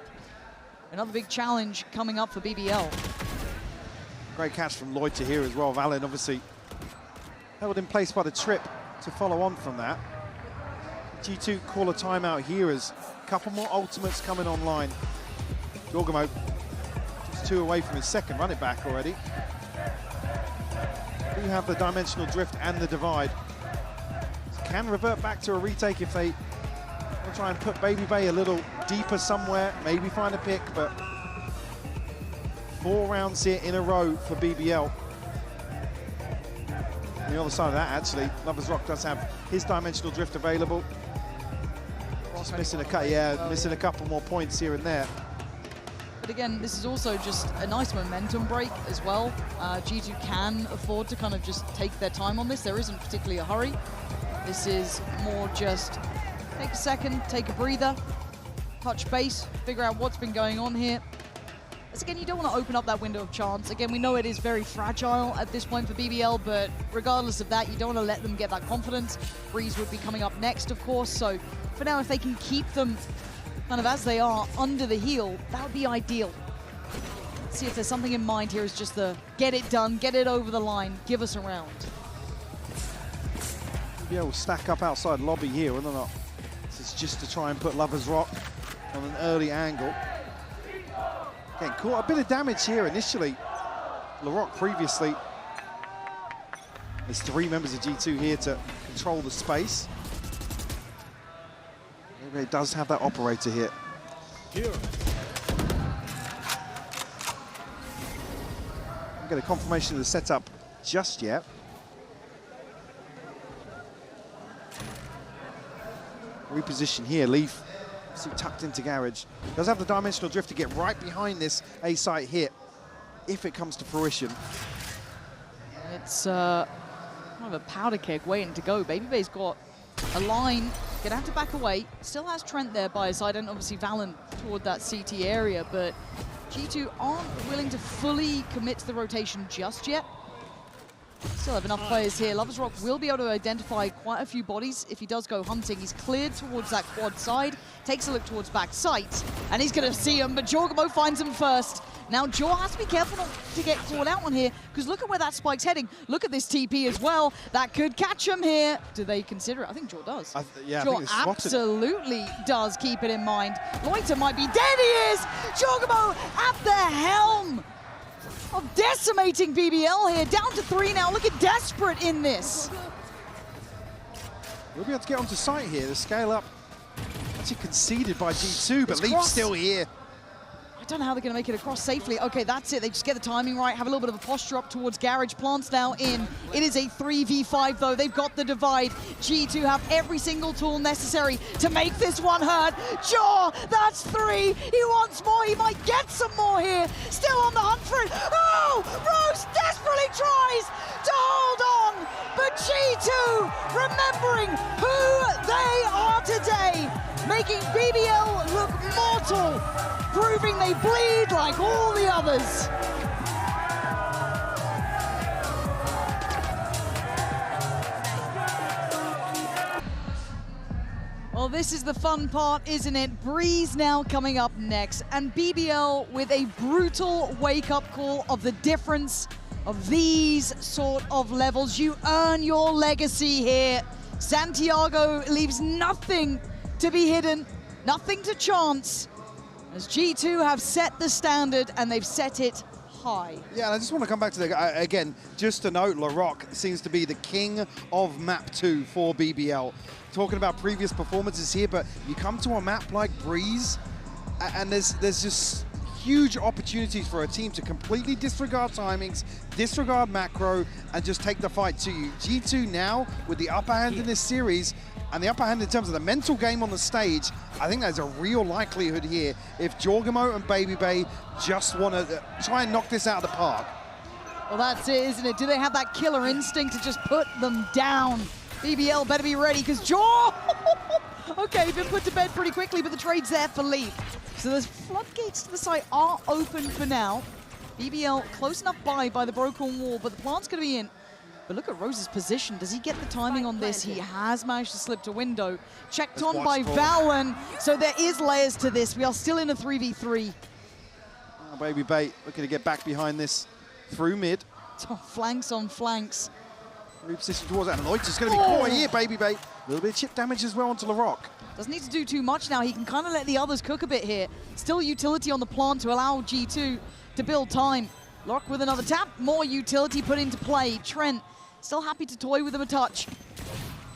Another big challenge coming up for BBL. Great catch from Loiter here as well. Valen obviously held in place by the trip to follow on from that. G2 call a timeout here as a couple more ultimates coming online. Jorgemo just 2 away from his second run it back already. Do have the dimensional drift and the divide. So can revert back to a retake if they will try and put Baby Bay a little deeper somewhere, maybe find a pick, but 4 rounds here in a row for BBL. On the other side of that, actually, Lover's Rock does have his dimensional drift available. Just missing a couple more points here and there. But again, this is also just a nice momentum break as well. G2 can afford to kind of just take their time on this. There isn't particularly a hurry. This is more just take a second, take a breather, touch base, figure out what's been going on here. As again, you don't want to open up that window of chance. Again, we know it is very fragile at this point for BBL, but regardless of that, you don't want to let them get that confidence. Breeze would be coming up next, of course, so for now, if they can keep them kind of as they are under the heel, that would be ideal. Let's see if there's something in mind here is just the get it done, get it over the line, give us a round. BBL will stack up outside lobby here, whether or not this is just to try and put Lovers Rock on an early angle. Again, caught a bit of damage here initially. LaRock previously. There's 3 members of G2 here to control the space. Maybe it does have that operator here. Don't get a confirmation of the setup just yet. Reposition here, Leaf. See, tucked into garage. Does have the dimensional drift to get right behind this A-site hit if it comes to fruition. It's kind of a powder keg waiting to go. BabyBay's got a line, gonna have to back away. Still has Trent there by his side, and obviously Valen toward that CT area, but G2 aren't willing to fully commit to the rotation just yet. Still have enough players here. Lovers Rock will be able to identify quite a few bodies if he does go hunting. He's cleared towards that quad side, takes a look towards back sight, and he's going to see him, but Jorgamo finds him first. Now, Jor has to be careful not to get caught out on here, because look at where that spike's heading. Look at this TP as well. That could catch him here. Do they consider it? I think Jor does. Yeah, Jor absolutely does keep it in mind. Loiter might be dead. He is! Jorgamo at the helm of decimating BBL here. Down to 3 now. Look at Desperate in this. We'll be able to get onto site here. The scale up actually conceded by G2, but Leaf's still here. I don't know how they're going to make it across safely. Okay, that's it. They just get the timing right, have a little bit of a posture up towards Garage. Plants now in. It is a 3v5, though. They've got the divide. G2 have every single tool necessary to make this one hurt. Jaw, that's 3. He wants more. He might get some more here. Still on the hunt for it. Oh, Rose desperately tries to hold on. But G2 remembering who they are today, making BBL look mortal, proving they bleed like all the others. Well, this is the fun part, isn't it? Breeze now coming up next, and BBL with a brutal wake-up call of the difference of these sort of levels. You earn your legacy here. Santiago leaves nothing to be hidden, nothing to chance, as G2 have set the standard, and they've set it high. Yeah, and I just want to come back to the, again, just to note, LaRock seems to be the king of map 2 for BBL. Talking about previous performances here, but you come to a map like Breeze, and there's just huge opportunities for a team to completely disregard timings, disregard macro, and just take the fight to you. G2 now, with the upper hand in this series, and the upper hand in terms of the mental game on the stage, I think there's a real likelihood here if Jorgamo and BabyBay just want to try and knock this out of the park. Well, that's it, isn't it? Do they have that killer instinct to just put them down? BBL better be ready, because Jaw! Okay, been put to bed pretty quickly, but the trade's there for Leaf. So the floodgates to the site are open for now. BBL close enough by the broken wall, but the plant's going to be in. But look at Rose's position. Does he get the timing on this? He has managed to slip to window. Checked on by Valen. So there is layers to this. We are still in a 3v3. Oh, BabyBay looking to get back behind this through mid. Oh, flanks on flanks. Reposition towards that. And Loiter's going to be caught here, BabyBay. A little bit of chip damage as well onto LaRock. Doesn't need to do too much now. He can kind of let the others cook a bit here. Still utility on the plant to allow G2 to build time. LaRock with another tap. More utility put into play. Trent still happy to toy with him a touch.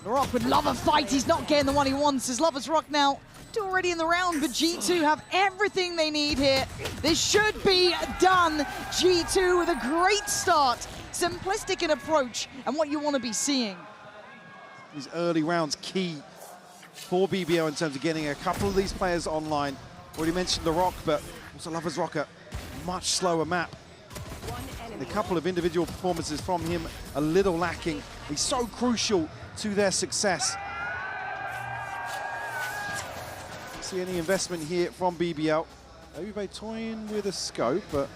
LaRock would love a fight. He's not getting the one he wants. His Lovers Rock now already in the round, but G2 have everything they need here. This should be done. G2 with a great start. Simplistic in approach and what you want to be seeing. These early rounds key for BBL in terms of getting a couple of these players online. Already mentioned LaRock, but also Lovers Rock, a much slower map. And a couple of individual performances from him a little lacking. He's so crucial to their success. See any investment here from BBL. BabyBay toying with a scope, but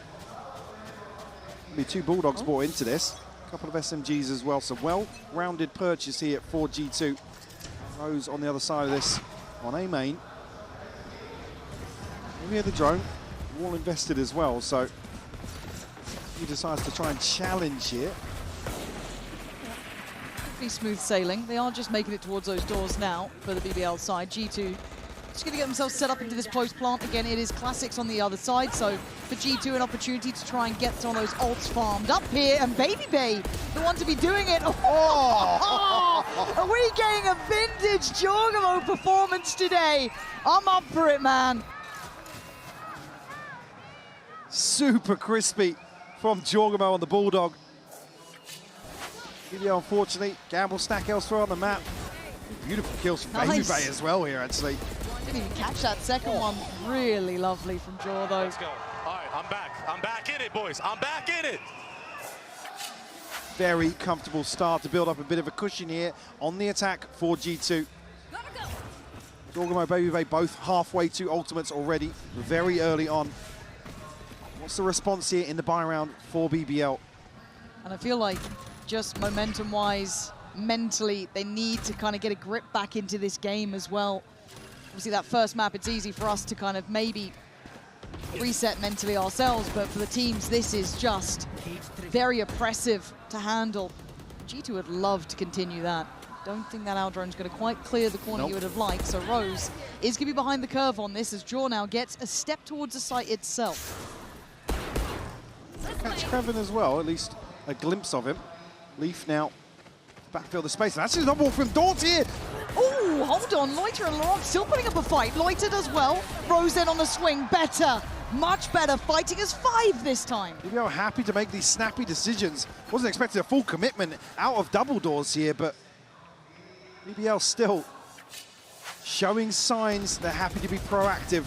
be 2 Bulldogs brought into this. A couple of SMGs as well, so well-rounded purchase here for G2. Rose on the other side of this on A main. We have the drone, all invested as well, so he decides to try and challenge here. Pretty smooth sailing. They are just making it towards those doors now for the BBL side. G2 just going to get themselves set up into this post plant. Again, it is classics on the other side, so for G2 an opportunity to try and get some of those ults farmed up here, and Baby Bay, the one to be doing it. Oh! Are we getting a vintage Jorgamo performance today? I'm up for it, man. Super crispy from Jorgamo on the Bulldog. BBL, unfortunately, gamble stack elsewhere on the map. Beautiful kills from Baby Bay as well here, actually. Didn't even catch that second one. Really lovely from Jor, though. Let's go. All right, I'm back. I'm back in it, boys. I'm back in it. Very comfortable start to build up a bit of a cushion here on the attack for G2. Jorgamo, Baby Bay both halfway to ultimates already, very early on. What's the response here in the buy round for BBL? And I feel like just momentum-wise, mentally, they need to kind of get a grip back into this game as well. Obviously, that first map, it's easy for us to kind of maybe reset mentally ourselves, but for the teams, this is just very oppressive to handle. G2 would love to continue that. Don't think that Aldron's going to quite clear the corner you would have liked, so Rose is going to be behind the curve on this as Jor now gets a step towards the site itself. Catch Kevin as well, at least a glimpse of him. Leaf now backfill the space. That's his double from Daunt here. Oh, hold on. Loiter and Laurent still putting up a fight. Loiter does well. Rose in on the swing. Better. Much better. Fighting as 5 this time. BBL happy to make these snappy decisions. Wasn't expecting a full commitment out of double doors here, but BBL still showing signs they're happy to be proactive.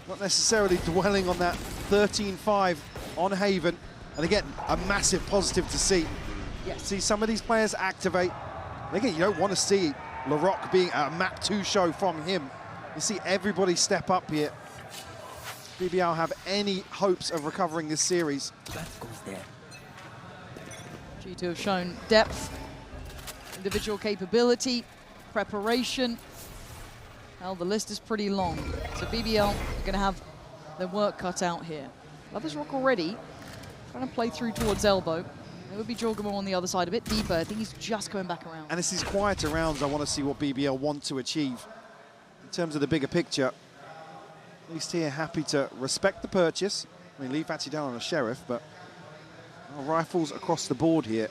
Not necessarily dwelling on that 13-5 on Haven. And again, a massive positive to see. Yes. See some of these players activate. And again, you don't want to see Larocque being a map 2 show from him. You see everybody step up here. BBL have any hopes of recovering this series. G2 have shown depth, individual capability, preparation. Well, the list is pretty long. So BBL are going to have their work cut out here. Lovers Rock already trying to play through towards elbow. It would be Jorgamo on the other side, a bit deeper. I think he's just coming back around. And it's these quieter rounds I want to see what BBL want to achieve. In terms of the bigger picture, at least here happy to respect the purchase. I mean, Leaf actually down on a Sheriff, but rifles across the board here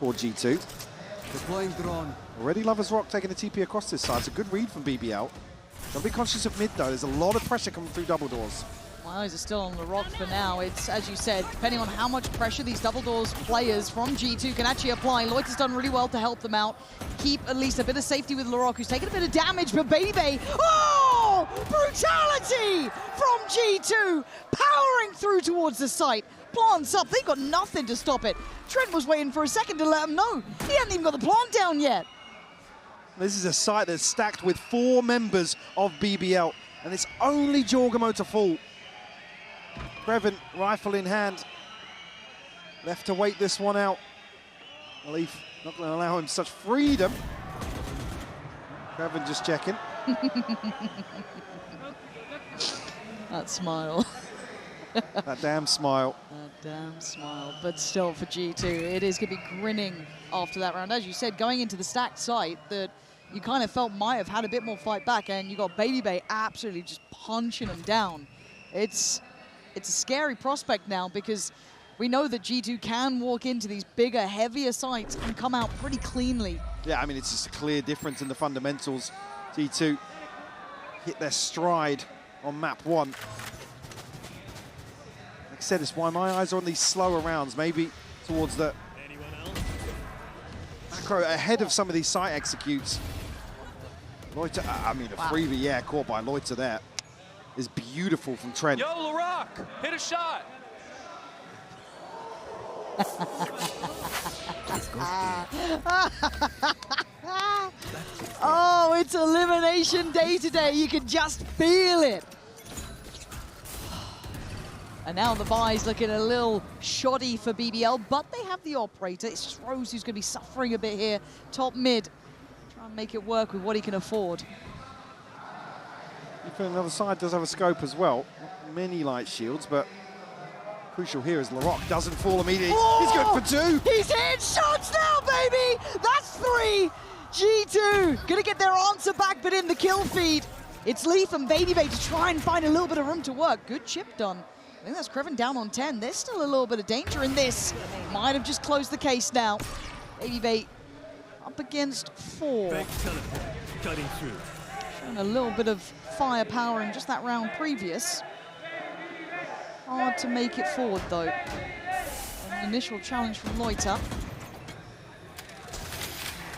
for G2. Deploying drone. Already Lovers Rock taking a TP across this side. It's a good read from BBL. Don't be conscious of mid, though. There's a lot of pressure coming through double doors. My eyes are still on the Rock for now. It's, as you said, depending on how much pressure these double doors players from G2 can actually apply. Loiter's done really well to help them out. Keep at least a bit of safety with Larocque, who's taking a bit of damage, but Baby, oh! Brutality from G2, powering through towards the site. Plants up, they've got nothing to stop it. Trent was waiting for a second to let him know. He hadn't even got the plant down yet. This is a site that's stacked with 4 members of BBL, and it's only Jorgamo to fall. Brevin, rifle in hand, left to wait this one out. Leaf not going to allow him such freedom. Brevin just checking. That smile. That damn smile. That damn smile. But still, for G2, it is going to be grinning after that round. As you said, going into the stacked site that you kind of felt might have had a bit more fight back, and you got Baby Bay absolutely just punching them down. It's a scary prospect now, because we know that G2 can walk into these bigger, heavier sites and come out pretty cleanly. Yeah, I mean, it's just a clear difference in the fundamentals. G2 hit their stride on map 1. Like I said, it's why my eyes are on these slower rounds, maybe towards the macro ahead of some of these site executes. Loiter, I mean, a freebie, yeah, caught by Loiter there. Is beautiful from Trent. Yo, Larocque, hit a shot. Oh, it's elimination day today. You can just feel it. And now the buy's looking a little shoddy for BBL, but they have the operator. It's just Rose who's going to be suffering a bit here. Top mid. Try and make it work with what he can afford. On the other side does have a scope as well. Not many light shields, but crucial here is Larocque doesn't fall immediately. Oh! He's good for 2. He's hitting shots now, baby! That's 3! G2 gonna get their answer back, but in the kill feed. It's Leaf and BabyBay to try and find a little bit of room to work. Good chip done. I think that's Creven down on 10. There's still a little bit of danger in this. Might have just closed the case now. BabyBay up against 4. Cutting through. Showing a little bit of firepower in just that round previous. Hard to make it forward though. An initial challenge from Loiter.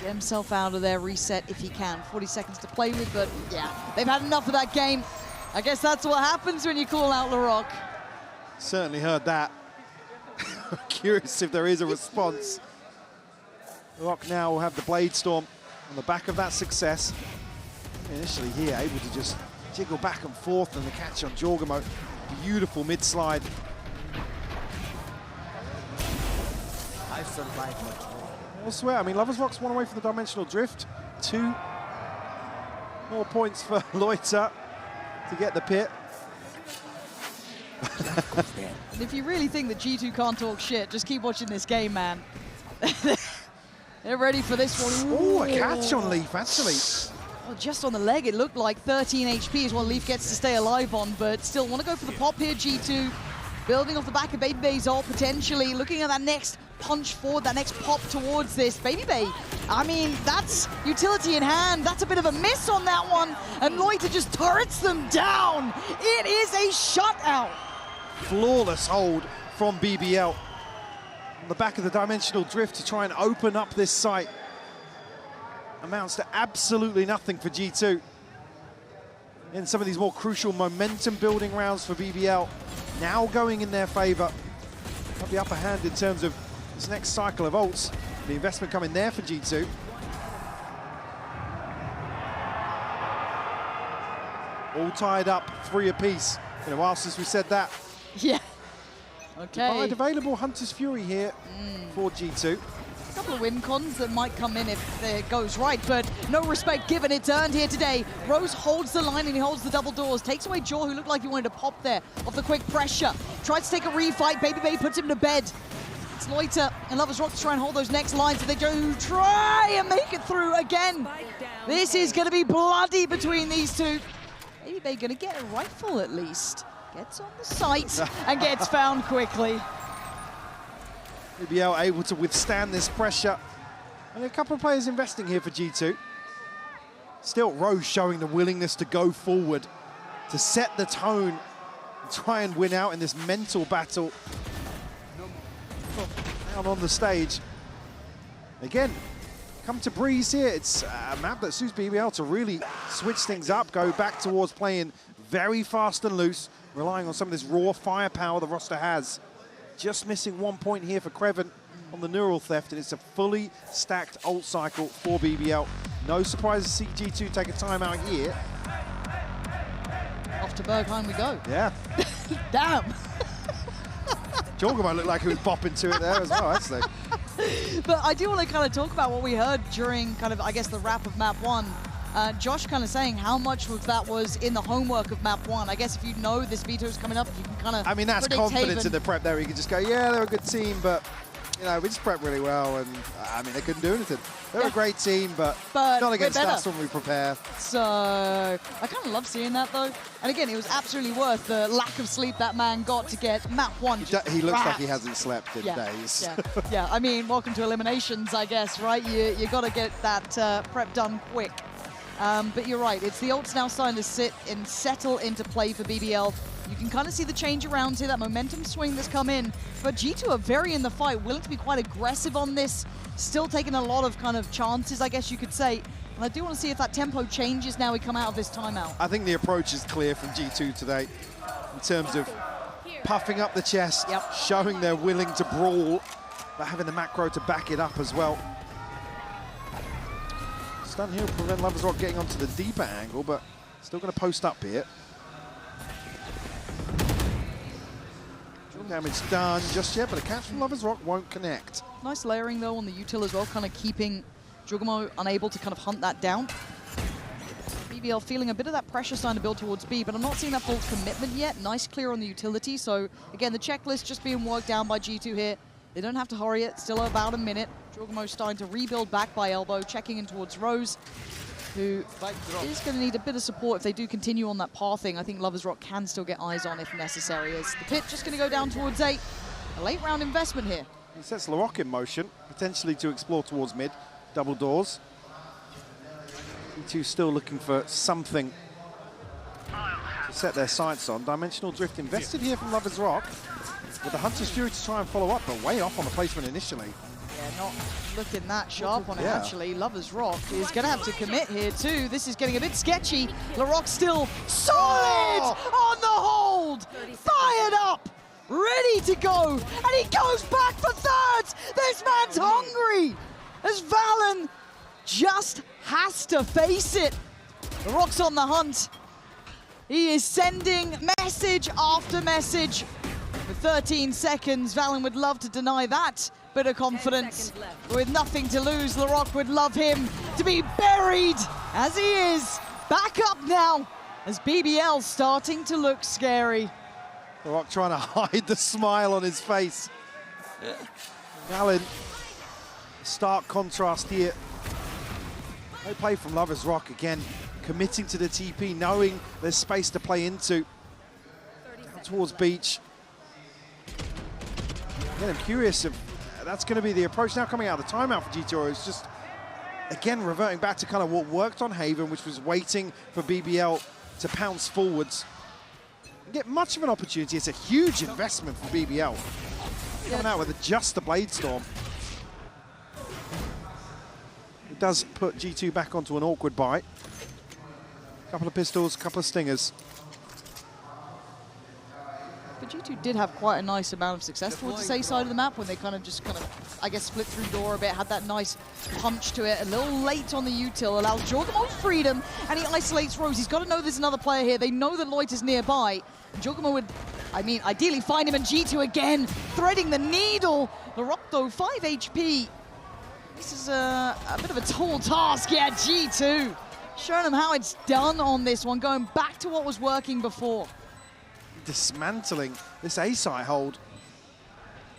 Get himself out of there, reset if he can. 40 seconds to play with, but yeah, they've had enough of that game. I guess that's what happens when you call out LaRock. Certainly heard that. Curious if there is a response. LaRock now will have the Blade Storm on the back of that success. Initially here, able to just jiggle back and forth, and the catch on Jorgamo. Beautiful mid-slide. I survived much more. Elsewhere, I mean, Lovers Rock's one away from the Dimensional Drift. 2 more points for Loiter to get the pit. And if you really think that G2 can't talk shit, just keep watching this game, man. They're ready for this one. Oh, a catch on Leaf, actually. Well, just on the leg, it looked like 13 HP is what Leaf gets to stay alive on, but still want to go for the pop here, G2. Building off the back of BabyBay's ult, potentially. Looking at that next punch forward, that next pop towards this. BabyBay, I mean, that's utility in hand. That's a bit of a miss on that one. And Loiter just turrets them down. It is a shutout. Flawless hold from BBL. On the back of the Dimensional Drift to try and open up this site. Amounts to absolutely nothing for G2. In some of these more crucial momentum building rounds for BBL, now going in their favor. Have the upper hand in terms of this next cycle of ults. The investment coming there for G2. All tied up, 3 apiece. Been a while since we said that. Yeah. Okay. Divide available Hunter's Fury here for G2. A couple of win cons that might come in if it goes right, but no respect given. It's earned here today. Rose holds the line and he holds the double doors. Takes away Jaw, who looked like he wanted to pop there off the quick pressure. Tried to take a refight. BabyBay puts him to bed. It's Loiter and Lovers Rock to try and hold those next lines. And they do try and make it through again. This is going to be bloody between these two. BabyBay going to get a rifle at least. Gets on the site and gets found quickly. BBL able to withstand this pressure. And a couple of players investing here for G2. Still, Rose showing the willingness to go forward, to set the tone, and try and win out in this mental battle. Down on the stage. Again, come to Breeze here. It's a map that suits BBL to really switch things up, go back towards playing very fast and loose, relying on some of this raw firepower the roster has. Just missing 1 point here for Creven on the Neural Theft, and it's a fully stacked ult cycle for BBL. No surprise to see G2 take a timeout here. Off to Bergheim we go. Yeah. Damn. Jorgamo looked like he was bopping to it there as well, actually. But I do want to kind of talk about what we heard during kind of, I guess, the wrap of map 1. Josh kind of saying how much of that was in the homework of map 1. I guess if you know this veto's coming up, you can kind of I mean, that's confidence Haven. in the prep there. You can just go, yeah, they're a good team, but, you know, we just prepped really well, and, I mean, they couldn't do anything. They're a great team, but not against us when we prepare. So, I kind of love seeing that, though. And again, it was absolutely worth the lack of sleep that man got to get map 1. He looks like he hasn't slept in days. Yeah, I mean, welcome to eliminations, I guess, right? You got to get that prep done quick. But you're right, it's the ults now starting to sit and settle into play for BBL. You can kind of see the change around here, that momentum swing that's come in. But G2 are very in the fight, willing to be quite aggressive on this, still taking a lot of kind of chances, I guess you could say. And I do want to see if that tempo changes now we come out of this timeout. I think the approach is clear from G2 today in terms of puffing up the chest, showing they're willing to brawl, but having the macro to back it up as well. Stun here will prevent Lovers Rock getting onto the deeper angle, but still going to post up here. Damage done just yet, but a catch from Lovers Rock won't connect. Nice layering though on the util as well, kind of keeping Jorgamo unable to kind of hunt that down. BBL feeling a bit of that pressure starting to build towards B, but I'm not seeing that full commitment yet. Nice clear on the utility, so again, the checklist just being worked down by G2 here. They don't have to hurry it, still about a minute. Jorgamo's starting to rebuild back by elbow, checking in towards Rose, who is going to need a bit of support if they do continue on that pathing. I think Lovers Rock can still get eyes on if necessary. As the pit just going to go down towards 8. A late round investment here. He sets Larocque in motion, potentially to explore towards mid. Double doors. G2 still looking for something to set their sights on. Dimensional Drift invested here from Lovers Rock, with the Hunter's Fury to try and follow up, but way off on the placement initially. Yeah, not looking that sharp on it, Yeah. actually. Lovers Rock is going to have to commit here, too. This is getting a bit sketchy. Larocque still solid on the hold. Fired up, ready to go. And he goes back for thirds. This man's hungry. As Valen just has to face it. Larocque's on the hunt. He is sending message after message. With 13 seconds, Valen would love to deny that bit of confidence. With nothing to lose, Larocque would love him to be buried as he is. Back up now as BBL starting to look scary. Larocque trying to hide the smile on his face. Valen, stark contrast here. No play from Lovers Rock again, committing to the TP, knowing there's space to play into. Down towards Beach. Again, I'm curious if that's going to be the approach now coming out of the timeout for G2. It's just, again, reverting back to kind of what worked on Haven, which was waiting for BBL to pounce forwards. And get much of an opportunity. It's a huge investment for BBL. Coming out with just the Blade Storm. It does put G2 back onto an awkward bite. Couple of pistols, couple of stingers. But G2 did have quite a nice amount of success towards the A side of the map when they kind of, I guess, split through door a bit, had that nice punch to it. A little late on the util, allows Jorgamo freedom, and he isolates Rose. He's got to know there's another player here. They know that Loiter's nearby. And Jorgamo would, I mean, ideally find him, and G2 again, threading the needle. Larocque, though, 5 HP. This is a bit of a tall task. Yeah, G2 showing them how it's done on this one, going back to what was working before. Dismantling this A-side hold.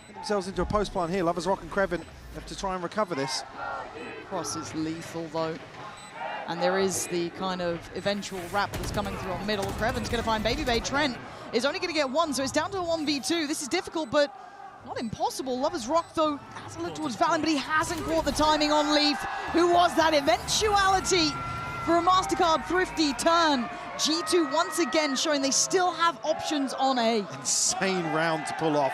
Get themselves into a post plant here. Lovers Rock and Krevin have to try and recover this. Cross is lethal, though. And there is the kind of eventual wrap that's coming through on middle. Krevin's going to find Baby Bay. Trent is only going to get 1, so it's down to a 1v2. This is difficult, but not impossible. Lovers Rock, though, has a look towards Valen, but he hasn't caught the timing on Leaf, who was that eventuality for a Mastercard thrifty turn. G2 once again showing they still have options on A. Insane round to pull off.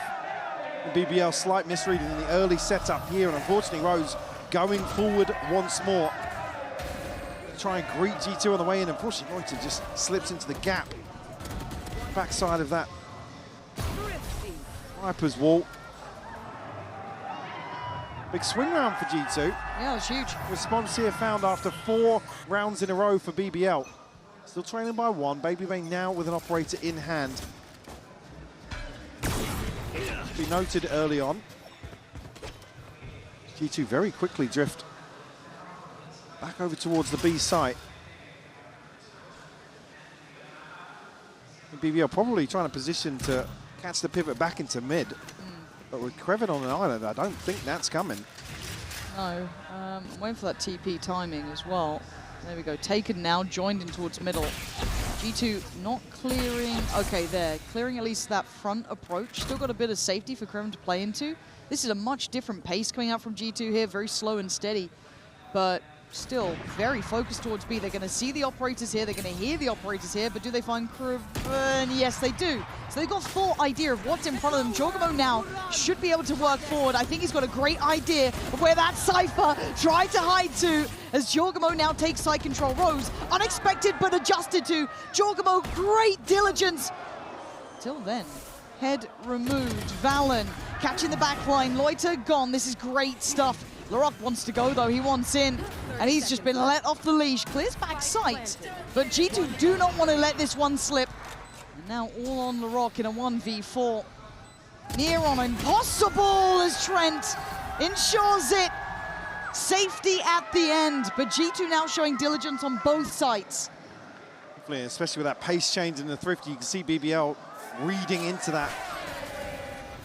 The BBL slight misreading in the early setup here, and unfortunately Rose going forward once more. Try and greet G2 on the way in. Unfortunately, Loiter just slips into the gap. Backside of that Viper's wall. Big swing round for G2. Yeah, it was huge. Response here found after 4 rounds in a row for BBL. Still trailing by 1. Baby Bay now with an operator in hand. Be noted early on. G2 very quickly drift back over towards the B site. And BBL probably trying to position to catch the pivot back into mid. But with Krevin on an island, I don't think that's coming. No, waiting for that TP timing as well. There we go, taken now, joined in towards middle. G2 not clearing, okay there, clearing at least that front approach. Still got a bit of safety for Krevin to play into. This is a much different pace coming out from G2 here, very slow and steady, but still very focused towards B. They're going to see the operators here, they're going to hear the operators here, but do they find Krevin? Yes, they do. So they've got full idea of what's in front of them. Jorgamo now should be able to work forward. I think he's got a great idea of where that Cypher tried to hide to, as Jorgamo now takes side control. Rose, unexpected but adjusted to. Jorgamo, great diligence. Till then, head removed. Valen catching the back line. Loiter gone. This is great stuff. Larocque wants to go, though. He wants in, and he's just been let off the leash. Clears back sight, but G2 do not want to let this one slip. And now all on Larocque in a 1v4. Near on impossible as Trent ensures it. Safety at the end, but G2 now showing diligence on both sides. Especially with that pace change in the Thrift, you can see BBL reading into that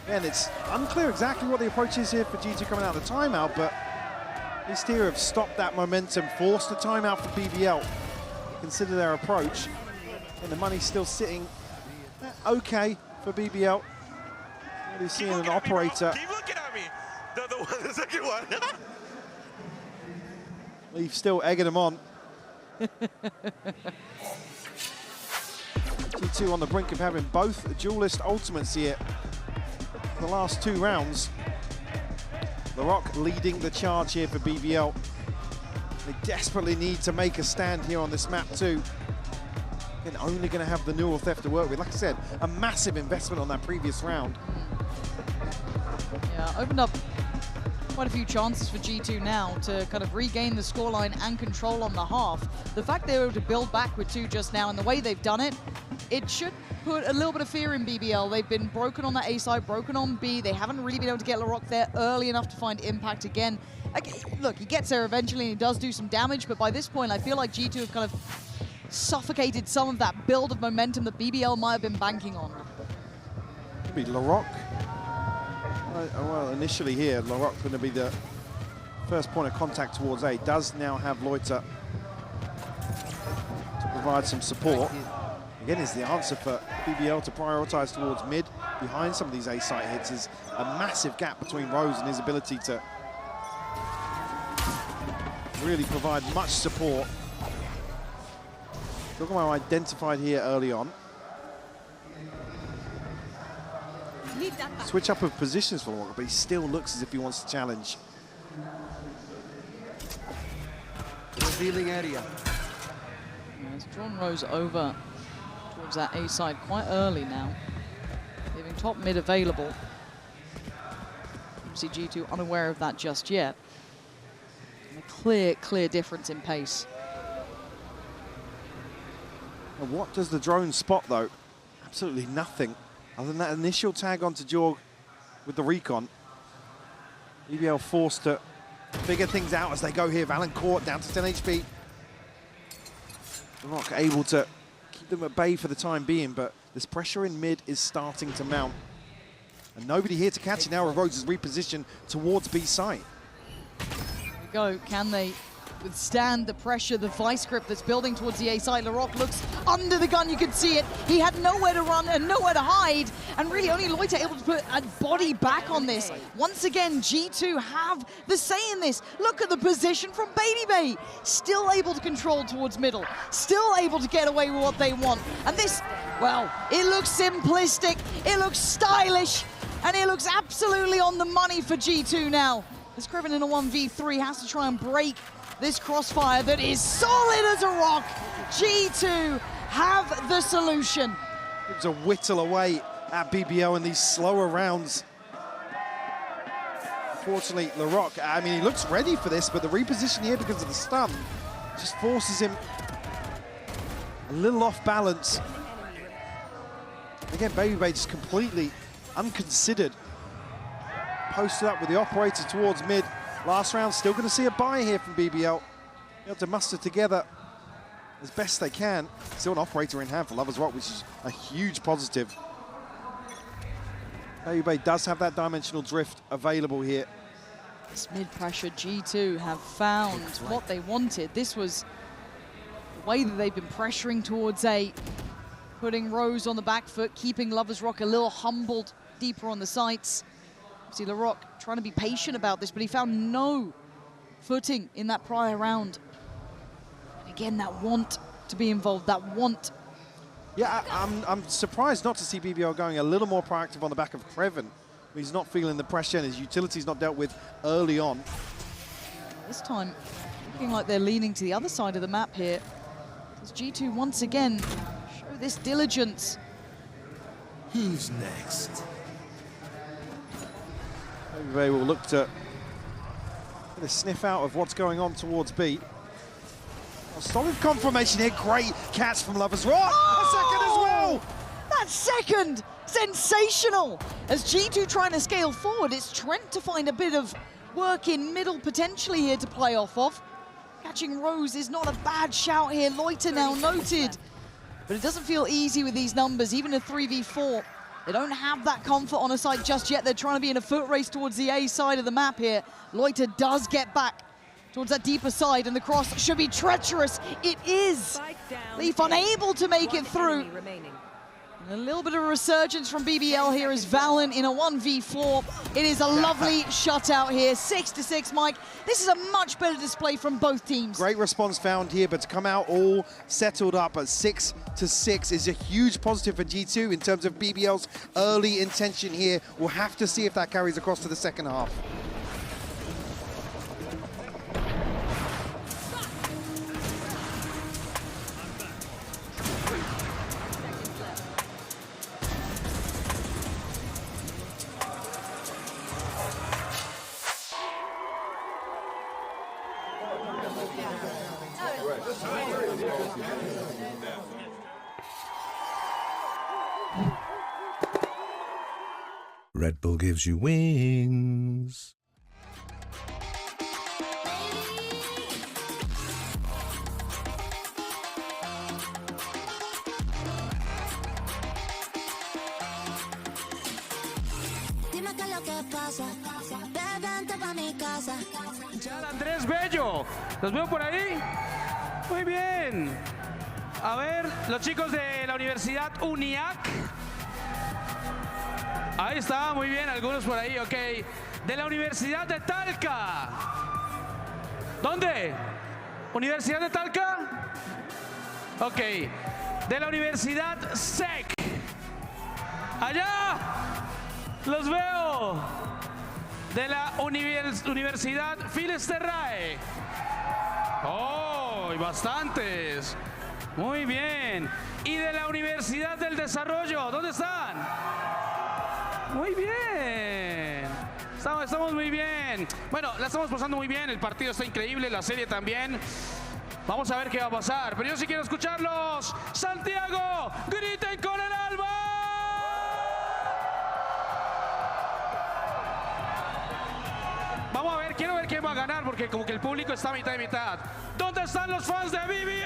And it's unclear exactly what the approach is here for G2 coming out of the timeout, but at least here have stopped that momentum, forced a timeout for BBL. Consider their approach. And the money's still sitting okay for BBL. Really seeing an operator. Keep looking at me. The second one. Leaf still egging them on. G2 on the brink of having both duelist ultimates here. The last 2 rounds. LaRock leading the charge here for BBL. They desperately need to make a stand here on this map too. And only going to have the neural theft to work with. Like I said, a massive investment on that previous round. Yeah, opened up quite a few chances for G2 now to kind of regain the scoreline and control on the half. The fact they were able to build back with 2 just now and the way they've done it, it should put a little bit of fear in BBL. They've been broken on that A side, broken on B. They haven't really been able to get LaRock there early enough to find impact again. Look, he gets there eventually and he does do some damage, but by this point I feel like G2 have kind of suffocated some of that build of momentum that BBL might have been banking on. Maybe LaRock. Well, initially here, LaRock going to be the first point of contact towards A. Does now have Loiter to provide some support. Again, is the answer for BBL to prioritize towards mid. Behind some of these A site hits is a massive gap between Rose and his ability to really provide much support. Globant identified here early on. Switch up of positions for LaRock, but he still looks as if he wants to challenge. Revealing area. He's drawn Rose over towards that A side quite early now, leaving top mid available. Obviously G2 unaware of that just yet. And a clear difference in pace. And what does the drone spot though? Absolutely nothing. Other than that initial tag onto Jorg with the recon. BBL forced to figure things out as they go here. Valancourt down to 10 HP. LaRock able to keep them at bay for the time being, but this pressure in mid is starting to mount. And nobody here to catch it now. Rose is repositioned towards B site. Here we go. Can they withstand the pressure, the vice grip that's building towards the A side? LaRock looks under the gun, you can see it. He had nowhere to run and nowhere to hide, and really only Loiter able to put a body back on this. Once again, G2 have the say in this. Look at the position from Baby. Still able to control towards middle, still able to get away with what they want. And this, well, it looks simplistic, it looks stylish, and it looks absolutely on the money for G2 now. As Scriven in a 1v3 has to try and break this crossfire that is solid as a rock. G2 have the solution. It was a whittle away at BBL in these slower rounds. Unfortunately, LaRock, I mean, he looks ready for this, but the reposition here because of the stun just forces him a little off balance. Again, Baby just completely unconsidered. Posted up with the operator towards mid. Last round, still going to see a buy here from BBL. Able to muster together as best they can. Still an operator in hand for Lovers Rock, which is a huge positive. Baby does have that dimensional drift available here. This mid-pressure G2 have found what they wanted. This was the way that they've been pressuring towards A, putting Rose on the back foot, keeping Lovers Rock a little humbled deeper on the sights. See LaRock trying to be patient about this, but he found no footing in that prior round. And again, that want to be involved, that want. Yeah, I'm surprised not to see BBL going a little more proactive on the back of Creven. He's not feeling the pressure and his utility's not dealt with early on. This time, looking like they're leaning to the other side of the map here. As G2 once again show this diligence. Who's next? They will look to get a sniff out of what's going on towards B. A solid confirmation here. Great catch from Lovers Rock. A second as well. That second, sensational. As G2 trying to scale forward, it's Trent to find a bit of work in middle potentially here to play off of. Catching Rose is not a bad shout here. Loiter now noted. But it doesn't feel easy with these numbers, even a 3v4. They don't have that comfort on a side just yet. They're trying to be in a foot race towards the A side of the map here. Loiter does get back towards that deeper side, and the cross should be treacherous. It is. Leaf unable to make it through. And a little bit of a resurgence from BBL here as Valorant in a 1v4. It is a lovely shutout here, 6-6, Mike. This is a much better display from both teams. Great response found here, but to come out all settled up at 6-6 is a huge positive for G2 in terms of BBL's early intention here. We'll have to see if that carries across to the second half. Red Bull gives you wings. Andrés Bello, ¿los veo por ahí? Muy bien. A ver, los chicos de la Universidad UNIAC. Ahí está, muy bien, algunos por ahí, ok. De la Universidad de Talca. ¿Dónde? ¿Universidad de Talca? Ok. De la Universidad SEC. Allá. Los veo. De la Universidad Filisterrae. Oh, y bastantes. Muy bien. Y de la Universidad del Desarrollo, ¿dónde están? Muy bien. Estamos muy bien. Bueno, la estamos pasando muy bien. El partido está increíble, la serie también. Vamos a ver qué va a pasar. Pero yo sí quiero escucharlos. Santiago, griten con el alma. Vamos a ver, quiero ver quién va a ganar porque como que el público está mitad y mitad. ¿Dónde están los fans de BBL?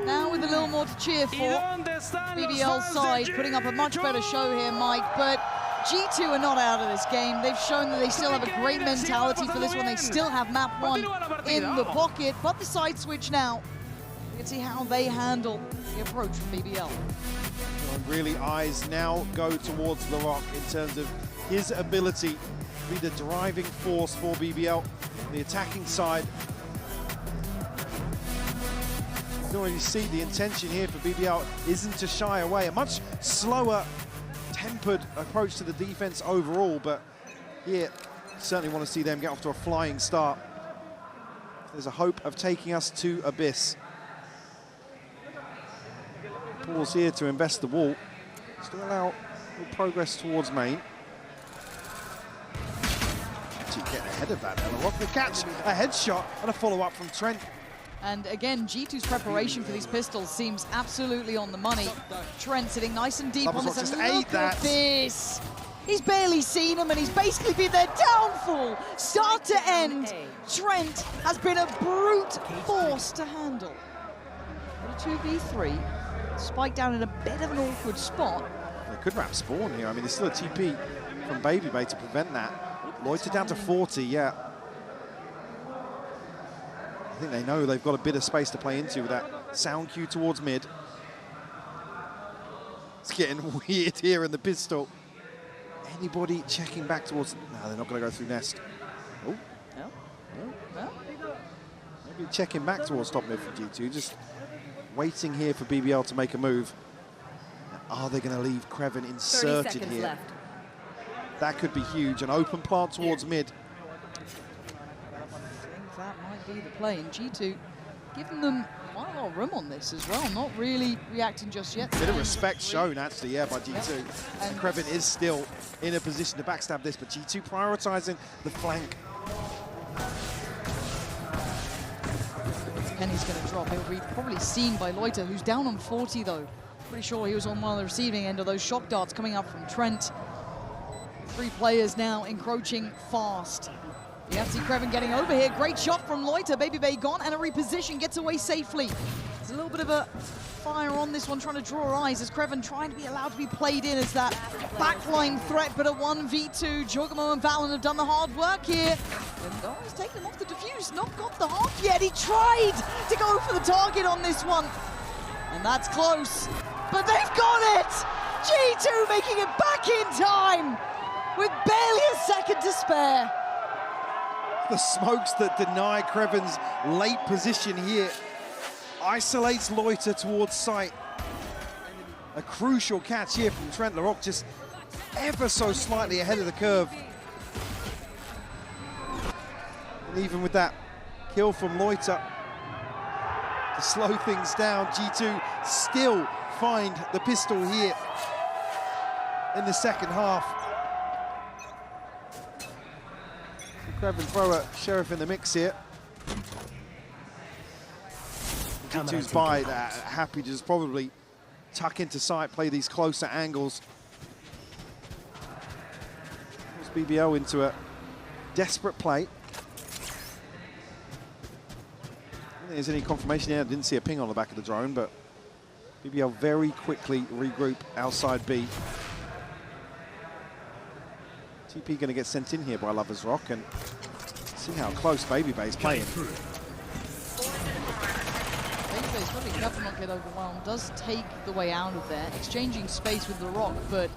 Now with a little more to cheer for. BBL side putting up a much better show here, Mike, but G2 are not out of this game. They've shown that they still have a great mentality for this one. They still have map 1 in the pocket, but the side switch now. You can see how they handle the approach from BBL. Really, eyes now go towards LaRock in terms of his ability to be the driving force for BBL, the attacking side. You can already see the intention here for BBL isn't to shy away. A much slower, tempered approach to the defense overall, but here, certainly want to see them get off to a flying start. There's a hope of taking us to Abyss. Pause here to invest the wall. Still allow little progress towards main. Actually getting ahead of that. LaRock the catch, a headshot and a follow-up from Trent. And again, G2's preparation for these pistols seems absolutely on the money. Trent sitting nice and deep on this, and look at this. He's barely seen him, and he's basically been their downfall. Start to end, Trent has been a brute force to handle. What a 2v3. Spike down in a bit of an awkward spot. They could wrap spawn here. I mean, there's still a TP from Baby Bay to prevent that. Loiter down to 40, yeah. I think they know they've got a bit of space to play into with that sound cue towards mid. It's getting weird here in the pistol. Anybody checking back towards... No, they're not going to go through Nest. Oh. No. Maybe checking back towards top mid from G2, just waiting here for BBL to make a move. Are they going to leave Kreven inserted here? Left. That could be huge. An open plant towards mid. That might be the play, and G2 giving them quite a lot of room on this as well, not really reacting just yet. Bit of respect shown, actually, yeah, by G2. Yep. And Kreven is still in a position to backstab this, but G2 prioritizing the flank. Penny's going to drop. He'll be probably seen by Loiter, who's down on 40, though. Pretty sure he was on one of the receiving end of those shock darts coming up from Trent. 3 players now encroaching fast. You have to see Kreven getting over here. Great shot from Loiter. Baby Bay gone, and a reposition gets away safely. There's a little bit of a fire on this one, trying to draw eyes as Kreven trying to be allowed to be played in as that backline threat, but a 1v2. Jorgamo and Valen have done the hard work here. And he's taken him off the defuse, not got the hop yet. He tried to go for the target on this one. And that's close, but they've got it! G2 making it back in time with barely a second to spare. The smokes that deny Kreven's late position here isolates Loiter towards site. A crucial catch here from Trent. Larocque just ever so slightly ahead of the curve. And even with that kill from Loiter to slow things down, G2 still find the pistol here in the second half. Kreven throw a Sheriff in the mix here. G2's by happy to just probably tuck into sight, play these closer angles. Puts BBL into a desperate play. I don't think there's any confirmation here. I didn't see a ping on the back of the drone, but BBL very quickly regroup outside B. TP going to get sent in here by Lovers Rock, and see how close BabyBay's playing. BabyBay's got to be careful not get overwhelmed. Does take the way out of there, exchanging space with Larocque, but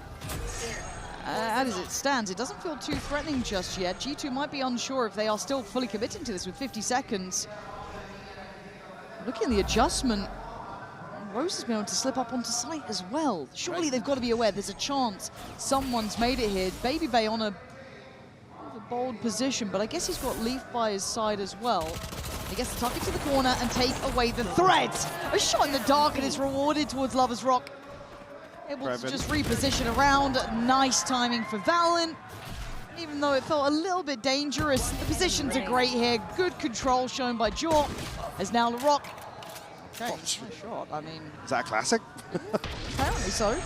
as it stands, it doesn't feel too threatening just yet. G2 might be unsure if they are still fully committing to this with 50 seconds. Looking at the adjustment, Rose has been able to slip up onto site as well. Surely they've got to be aware there's a chance someone's made it here. BabyBay on a bold position, but I guess he's got Leaf by his side as well. He gets to tuck it to the corner and take away the threat. A shot in the dark and it's rewarded towards Lovers Rock. Able to just reposition around. Nice timing for Valen. Even though it felt a little bit dangerous, the positions are great here. Good control shown by Jaw, as now Larocque. Okay, nice shot. I mean, is that a classic? Apparently so.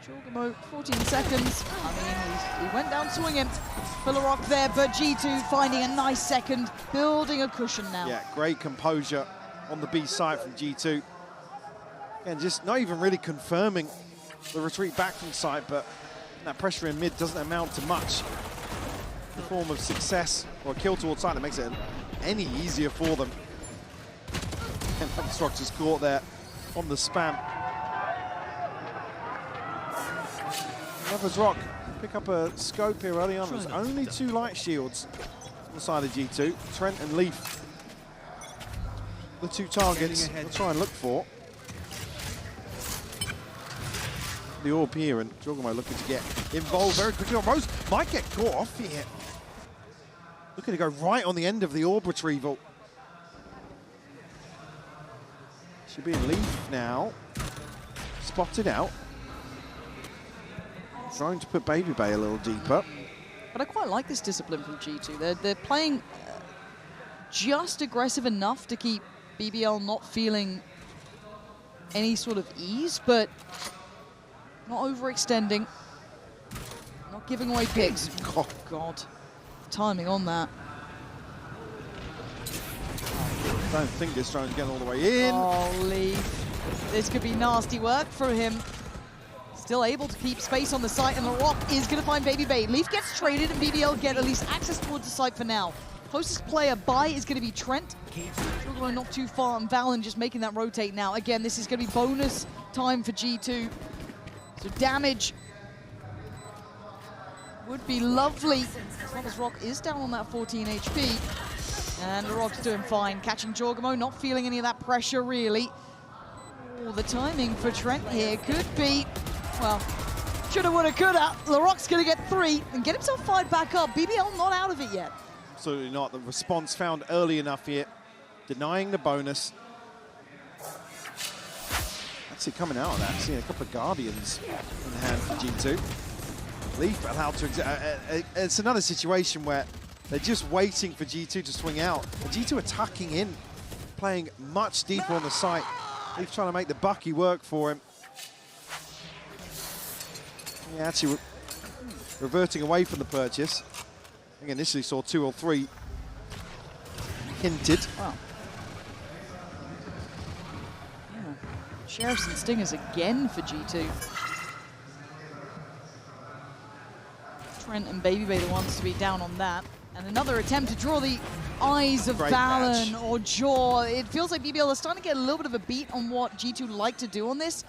Jorgamo, 14 seconds. I mean, he went down swinging for Larocque there, but G2 finding a nice second, building a cushion now. Yeah, great composure on the B side from G2. And just not even really confirming the retreat back from site, but that pressure in mid doesn't amount to much in the form of success or a kill towards site that makes it any easier for them. And Structure's just caught there on the spam. Lovers Rock pick up a scope here early on. There's only 2 light shields on the side of G2. Trent and Leaf, the 2 targets we'll try and look for. The orb here, and Jorgamo looking to get involved very quickly. Rose might get caught off here. Looking to go right on the end of the orb retrieval. Should be in Leaf now. Spotted out. Trying to put BabyBay a little deeper. But I quite like this discipline from G2. They're playing just aggressive enough to keep BBL not feeling any sort of ease, but not overextending, not giving away picks. Oh, God. Timing on that. I don't think this drone's getting all the way in. Oh, Leaf. This could be nasty work for him. Still able to keep space on the site, and Larocque is going to find BabyBay. Leaf gets traded, and BBL get at least access towards the site for now. Closest player by is going to be Trent. Still going not too far, and Valen just making that rotate now. Again, this is going to be bonus time for G2. So damage would be lovely. Lovers Rock is down on that 14 HP. And Larocque's doing fine. Catching Jorgamo, not feeling any of that pressure, really. Oh, the timing for Trent here could be, well, shoulda, woulda, coulda. Larocque's going to get 3 and get himself fired back up. BBL not out of it yet. Absolutely not. The response found early enough here, denying the bonus. That's it coming out of that. Seeing a couple of Guardians in hand for G2. Leaf allowed to, it's another situation where they're just waiting for G2 to swing out. And G2 are tucking in, playing much deeper on the site. Leaf trying to make the Bucky work for him. Yeah, actually reverting away from the purchase. I think initially saw 2 or 3 hinted. Wow. Sheriffs and Stingers again for G2. Trent and BabyBay the ones to be down on that. And another attempt to draw the eyes of Valen or Jaw. It feels like BBL is starting to get a little bit of a beat on what G2 like to do on this.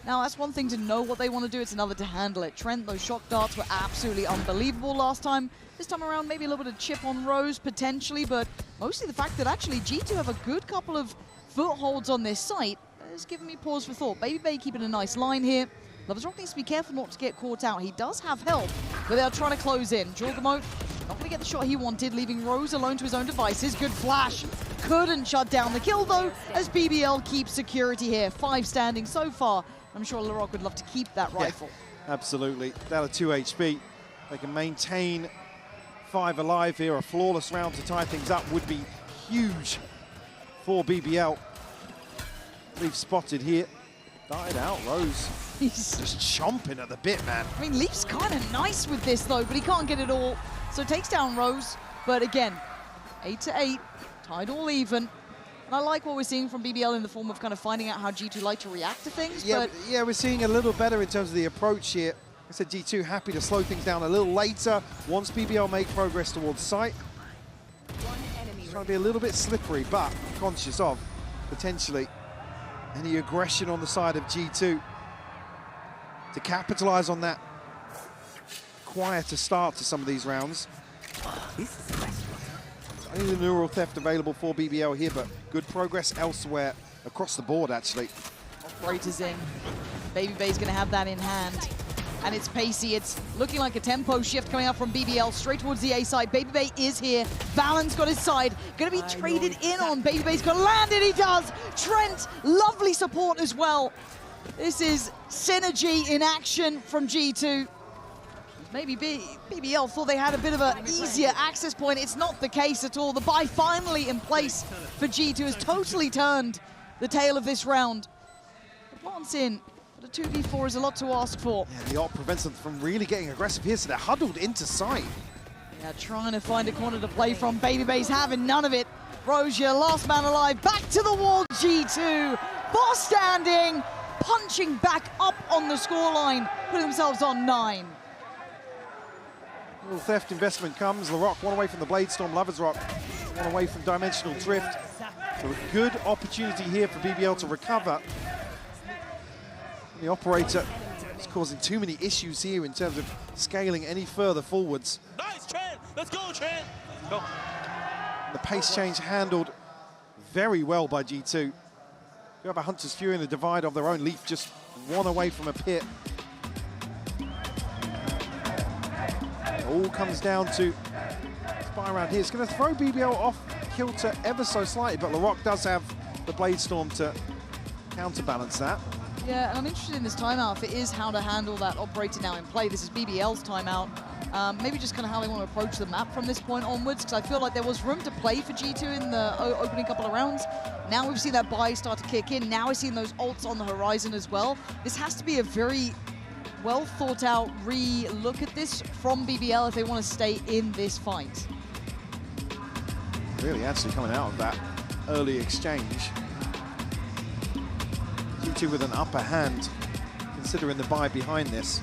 Now, that's one thing to know what they want to do. It's another to handle it. Trent, those shock darts were absolutely unbelievable last time. This time around, maybe a little bit of chip on Rose, potentially, but mostly the fact that actually G2 have a good couple of footholds on this site has given me pause for thought. BabyBay keeping a nice line here. Loversrock needs to be careful not to get caught out. He does have help, but they're trying to close in. Jorgamote not going to get the shot he wanted, leaving Rose alone to his own devices. Good flash. Couldn't shut down the kill, though, as BBL keeps security here. 5 standing so far. I'm sure LaRock would love to keep that rifle. Yeah, absolutely. Down to 2 HP. They can maintain 5 alive here. A flawless round to tie things up would be huge for BBL. Leaf spotted here. Died out, Rose. He's just chomping at the bit, man. I mean, Leaf's kind of nice with this, though, but he can't get it all. So takes down Rose. But again, 8-8, tied all even. And I like what we're seeing from BBL in the form of kind of finding out how G2 like to react to things. Yeah, but yeah, we're seeing a little better in terms of the approach here. I said G2 happy to slow things down a little later once BBL make progress towards site. Trying to be a little bit slippery, but conscious of potentially any aggression on the side of G2 to capitalize on that quieter start to some of these rounds. Only the neural theft available for BBL here, but good progress elsewhere across the board, actually. Operators in. BabyBay's going to have that in hand. And it's pacey. It's looking like a tempo shift coming up from BBL straight towards the A side. BabyBay is here. Valen's got his side. Going to be traded in on. BabyBay's going to land it. He does. Trent, lovely support as well. This is synergy in action from G2. Maybe BBL thought they had a bit of an easier access point. It's not the case at all. The buy finally in place for G2 has totally turned the tail of this round. The plant's in, but a 2v4 is a lot to ask for. Yeah, the op prevents them from really getting aggressive here, so they're huddled into sight. Yeah, trying to find a corner to play from. BabyBay's having none of it. Rose, your last man alive, back to the wall, G2. Boss standing, punching back up on the scoreline, putting themselves on 9. Little theft investment comes. LaRock one away from the Blade Storm. Loversrock one away from Dimensional Drift. So a good opportunity here for BBL to recover. The operator is causing too many issues here in terms of scaling any further forwards. Nice, Trent. Let's go, Trent. Go. The pace change handled very well by G2. You have a Hunter's Fury in the divide of their own. Leaf just one away from a pit. All comes down to spy around here. It's going to throw BBL off kilter ever so slightly, but LaRock does have the Blade Storm to counterbalance that. Yeah, and I'm interested in this timeout. If it is how to handle that operator now in play, this is BBL's timeout. Maybe just kind of how they want to approach the map from this point onwards, because I feel like there was room to play for G2 in the opening couple of rounds. Now we've seen that buy start to kick in. Now we're seeing those ults on the horizon as well. This has to be a very well thought out re-look at this from BBL if they want to stay in this fight. Really actually coming out of that early exchange. G2 with an upper hand, considering the buy behind this.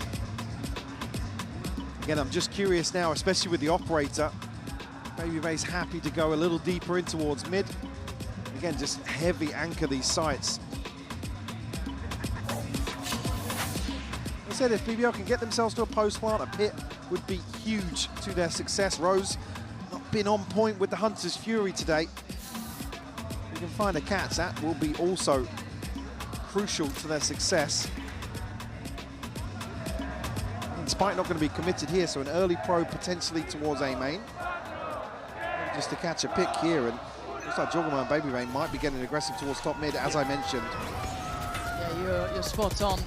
Again, I'm just curious now, especially with the operator. BabyBay's happy to go a little deeper in towards mid. Again, just heavy anchor these sites. Said if BBL can get themselves to a post plant, a pit would be huge to their success. Rose not been on point with the Hunter's Fury today. If we can find a catch, that will be also crucial to their success. And Spike not going to be committed here, so an early probe potentially towards A main. Just to catch a pick here, and looks like Jorgamote and BabyBay might be getting aggressive towards top mid, as I mentioned. Yeah, you're spot on.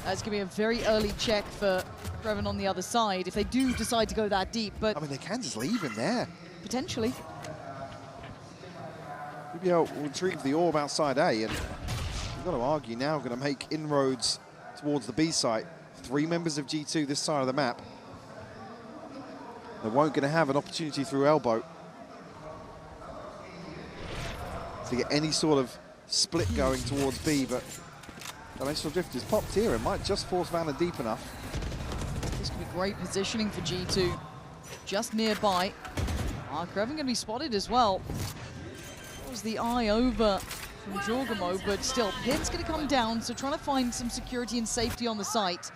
That's going to be a very early check for Revan on the other side if they do decide to go that deep, but... I mean, they can just leave him there. Potentially. BBL will retrieve the orb outside A, and you've got to argue now going to make inroads towards the B site. 3 members of G2 this side of the map. They won't going to have an opportunity through elbow to get any sort of split going towards B, but Dimensional Drift is popped here. It might just force Valorant deep enough. This could be great positioning for G2. Just nearby. Kreven going to be spotted as well. That was the eye over from Jorgamo, but still, Pin's going to come down, so trying to find some security and safety on the site.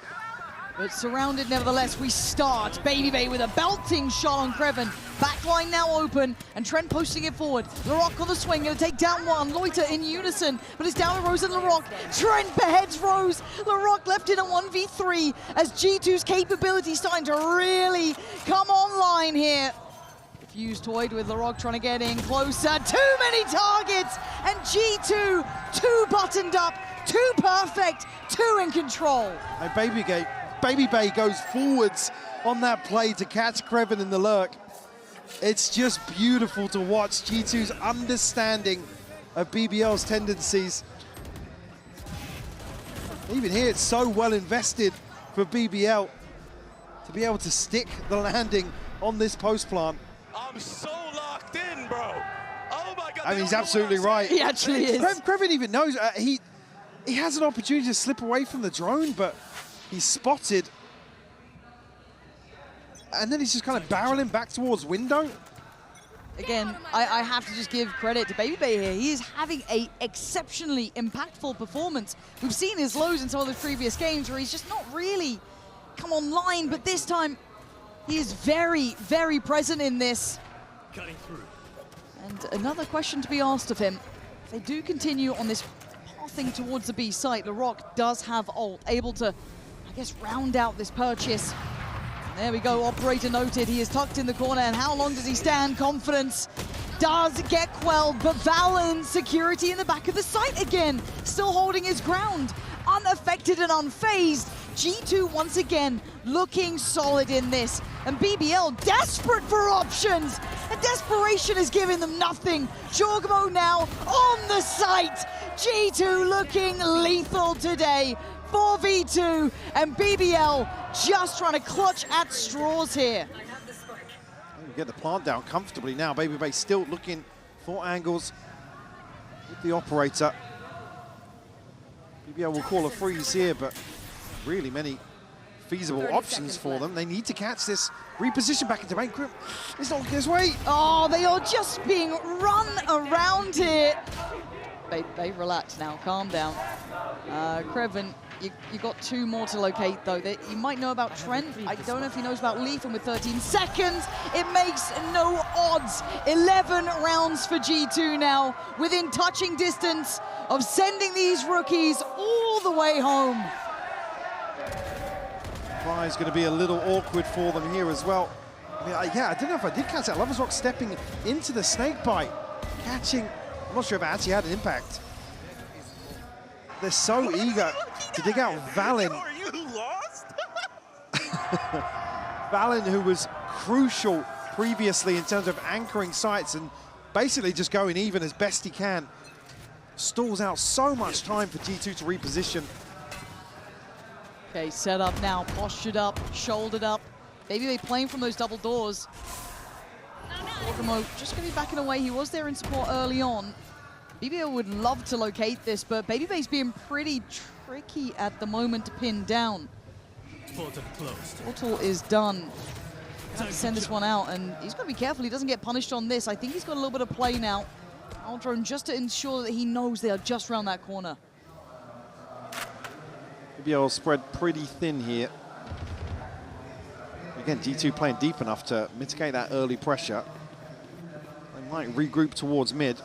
But surrounded nevertheless, we start. BBL with a belting shot on Kreven. Backline now open, and Trent posting it forward. Larocque on the swing, gonna take down one. Loiter in unison, but it's down to Rose and Larocque. Trent beheads Rose. Larocque left in a 1v3 as G2's capability starting to really come online here. Fuse toyed with Larocque trying to get in closer. Too many targets, and G2 too buttoned up, too perfect, too in control. And BBL goes forwards on that play to catch Kreven in the lurk. It's just beautiful to watch G2's understanding of BBL's tendencies. Even here, it's so well invested for BBL to be able to stick the landing on this post plant. I'm so locked in, bro. Oh my God. I mean, he's absolutely right. He actually is. Kreven even knows he has an opportunity to slip away from the drone, but he's spotted. And then he's just kind of barreling back towards window. Again, I have to just give credit to BBL here. He is having a exceptionally impactful performance. We've seen his lows in some of the previous games where he's just not really come online, but this time he is very, very present in this. Cutting through. And another question to be asked of him. If they do continue on this pathing towards the B site, Larocque does have ult, able to, I guess, round out this purchase. There we go, operator noted. He is tucked in the corner, and how long does he stand? Confidence does get quelled, but Valen security in the back of the site again, still holding his ground, unaffected and unfazed. G2 once again looking solid in this, and BBL desperate for options, and desperation is giving them nothing. Jorgamo now on the site. G2 looking lethal today. 4v2, and BBL just trying to clutch at straws here. We get the plant down comfortably now. BBL still looking for angles with the operator. BBL will call a freeze here, but really many feasible options for them. They need to catch this, reposition back into main group. It's not his way. Oh, they are just being run around here. They relax now, calm down. Kreven, you got two more to locate though. You might know about Trent. I don't know if he knows about Leaf, and with 13 seconds, it makes no odds. 11 rounds for G2 now, within touching distance of sending these rookies all the way home. Fly is going to be a little awkward for them here as well. I mean, yeah, I don't know if I did catch that. Lovers Rock stepping into the snake bite, catching. I'm not sure if it actually had an impact. They're so eager to dig out Valen. Are you lost? Valen, who was crucial previously in terms of anchoring sites and basically just going even as best he can, stalls out so much time for G2 to reposition. Okay, set up now, postured up, shouldered up. BBL playing from those double doors. Jorgamo just going to be backing away. He was there in support early on. BBL would love to locate this, but BBL's being pretty tricky at the moment to pin down. Portal closed. Portal is done. Have to send this one out, and he's got to be careful he doesn't get punished on this. I think he's got a little bit of play now. Aldrone just to ensure that he knows they are just around that corner. BBL spread pretty thin here. Again, G2 playing deep enough to mitigate that early pressure. They might regroup towards mid.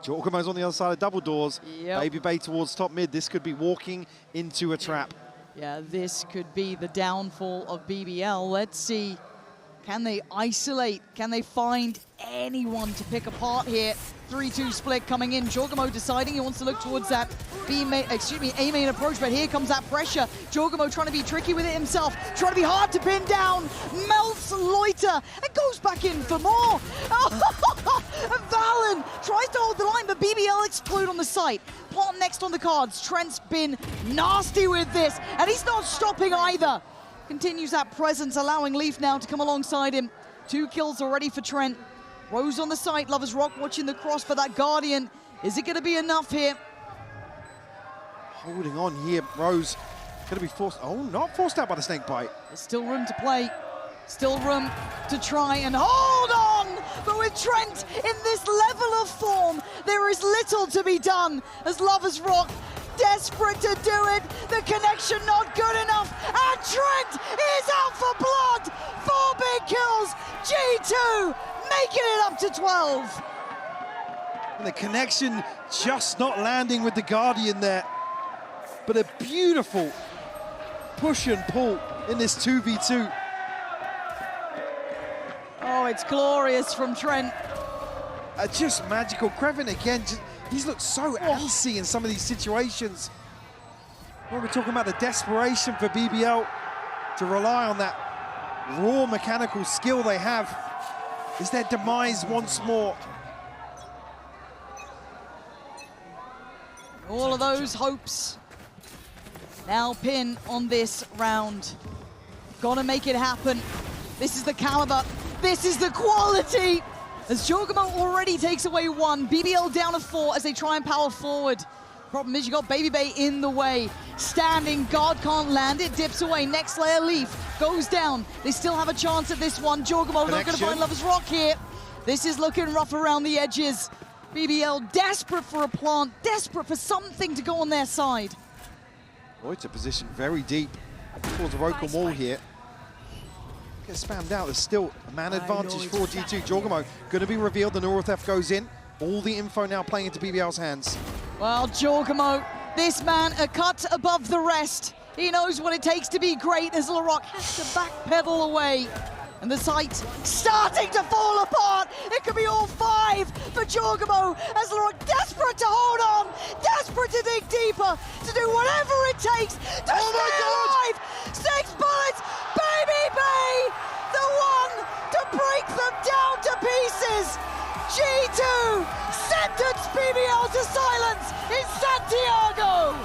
Jorgamo's on the other side of double doors. Yep. BBL towards top mid. This could be walking into a trap. Yeah, this could be the downfall of BBL. Let's see. Can they isolate? Can they find anyone to pick apart here? 3-2 split coming in. Jorgamo deciding he wants to look towards that A main approach, but here comes that pressure. Jorgamo trying to be tricky with it himself, trying to be hard to pin down. Melts Loiter and goes back in for more. Valen tries to hold the line, but BBL explode on the site. Plant next on the cards. Trent's been nasty with this, and he's not stopping either. Continues that presence, allowing Leaf now to come alongside him. 2 kills already for Trent. Rose on the site, Lovers Rock watching the cross, but that Guardian Is it going to be enough here? Holding on here, Rose. Going to be forced. Oh, not forced out by the snake bite. There's still room to play. Still room to try and hold on. But with Trent in this level of form, there is little to be done as Lovers Rock desperate to do it. The connection not good enough. And Trent is out for blood. 4 big kills. G2 making it up to 12. And the connection just not landing with the Guardian there. But a beautiful push and pull in this 2v2. Oh, it's glorious from Trent. Just magical. Krevin again, he's looked so antsy in some of these situations. When we're talking about the desperation for BBL to rely on that raw mechanical skill they have, is their demise once more. All of those hopes now pin on this round. Gotta make it happen. This is the caliber. This is the quality. As Jorgamo already takes away 1, BBL down to 4 as they try and power forward. Problem is you got Baby Bay in the way. Standing, guard can't land it, dips away. Next layer Leaf goes down. They still have a chance at this one. Jorgamo not gonna find Lovers Rock here. This is looking rough around the edges. BBL desperate for a plant, desperate for something to go on their side. Void's a position very deep towards the Roken wall here. Gets spammed out. There's still a man advantage for G2. Jorgamo going to be revealed. The Northf goes in. All the info now playing into BBL's hands. Well, Jorgamo, this man a cut above the rest. He knows what it takes to be great as LaRock has to backpedal away. And the site starting to fall apart. It could be all 5 for Jorgamo as LaRock desperate to hold on, desperate to dig deeper, to do whatever it takes to stay alive. 6 bullets, Baby Bay, the one to break them down to pieces. G2 sentence BBL to silence in Santiago.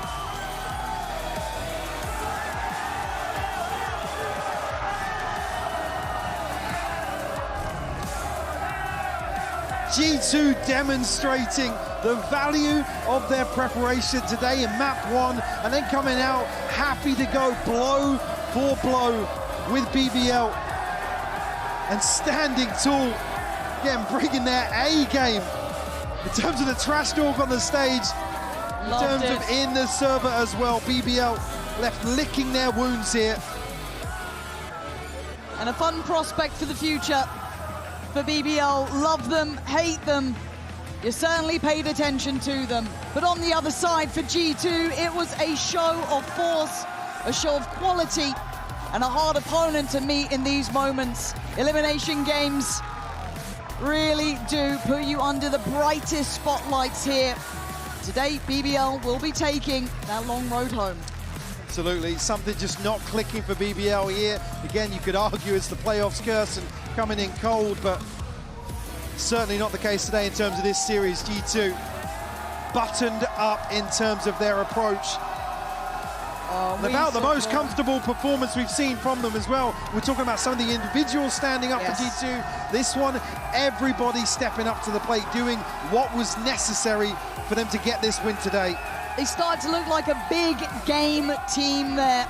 G2 demonstrating the value of their preparation today in map 1 and then coming out happy to go blow for blow with BBL and standing tall, again bringing their A game in terms of the trash talk on the stage, in terms of in the server as well. BBL left licking their wounds here. And a fun prospect for the future. For BBL, love them, hate them. You certainly paid attention to them. But on the other side for G2, it was a show of force, a show of quality, and a hard opponent to meet in these moments. Elimination games really do put you under the brightest spotlights here. Today, BBL will be taking that long road home. Absolutely, something just not clicking for BBL here. Again, you could argue it's the playoffs curse and coming in cold, but certainly not the case today in terms of this series. G2 buttoned up in terms of their approach. About the most comfortable performance we've seen from them as well. We're talking about some of the individuals standing up for G2. This one, everybody stepping up to the plate, doing what was necessary for them to get this win today. They start to look like a big game team there.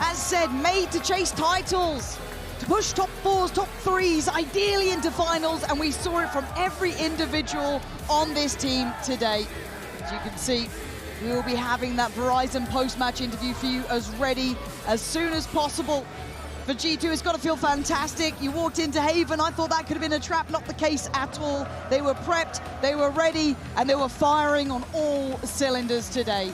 As said, made to chase titles, to push top 4s, top 3s, ideally into finals, and we saw it from every individual on this team today. As you can see, we will be having that Verizon post-match interview for you as ready as soon as possible. For G2, it's got to feel fantastic. You walked into Haven, I thought that could have been a trap, not the case at all. They were prepped, they were ready, and they were firing on all cylinders today.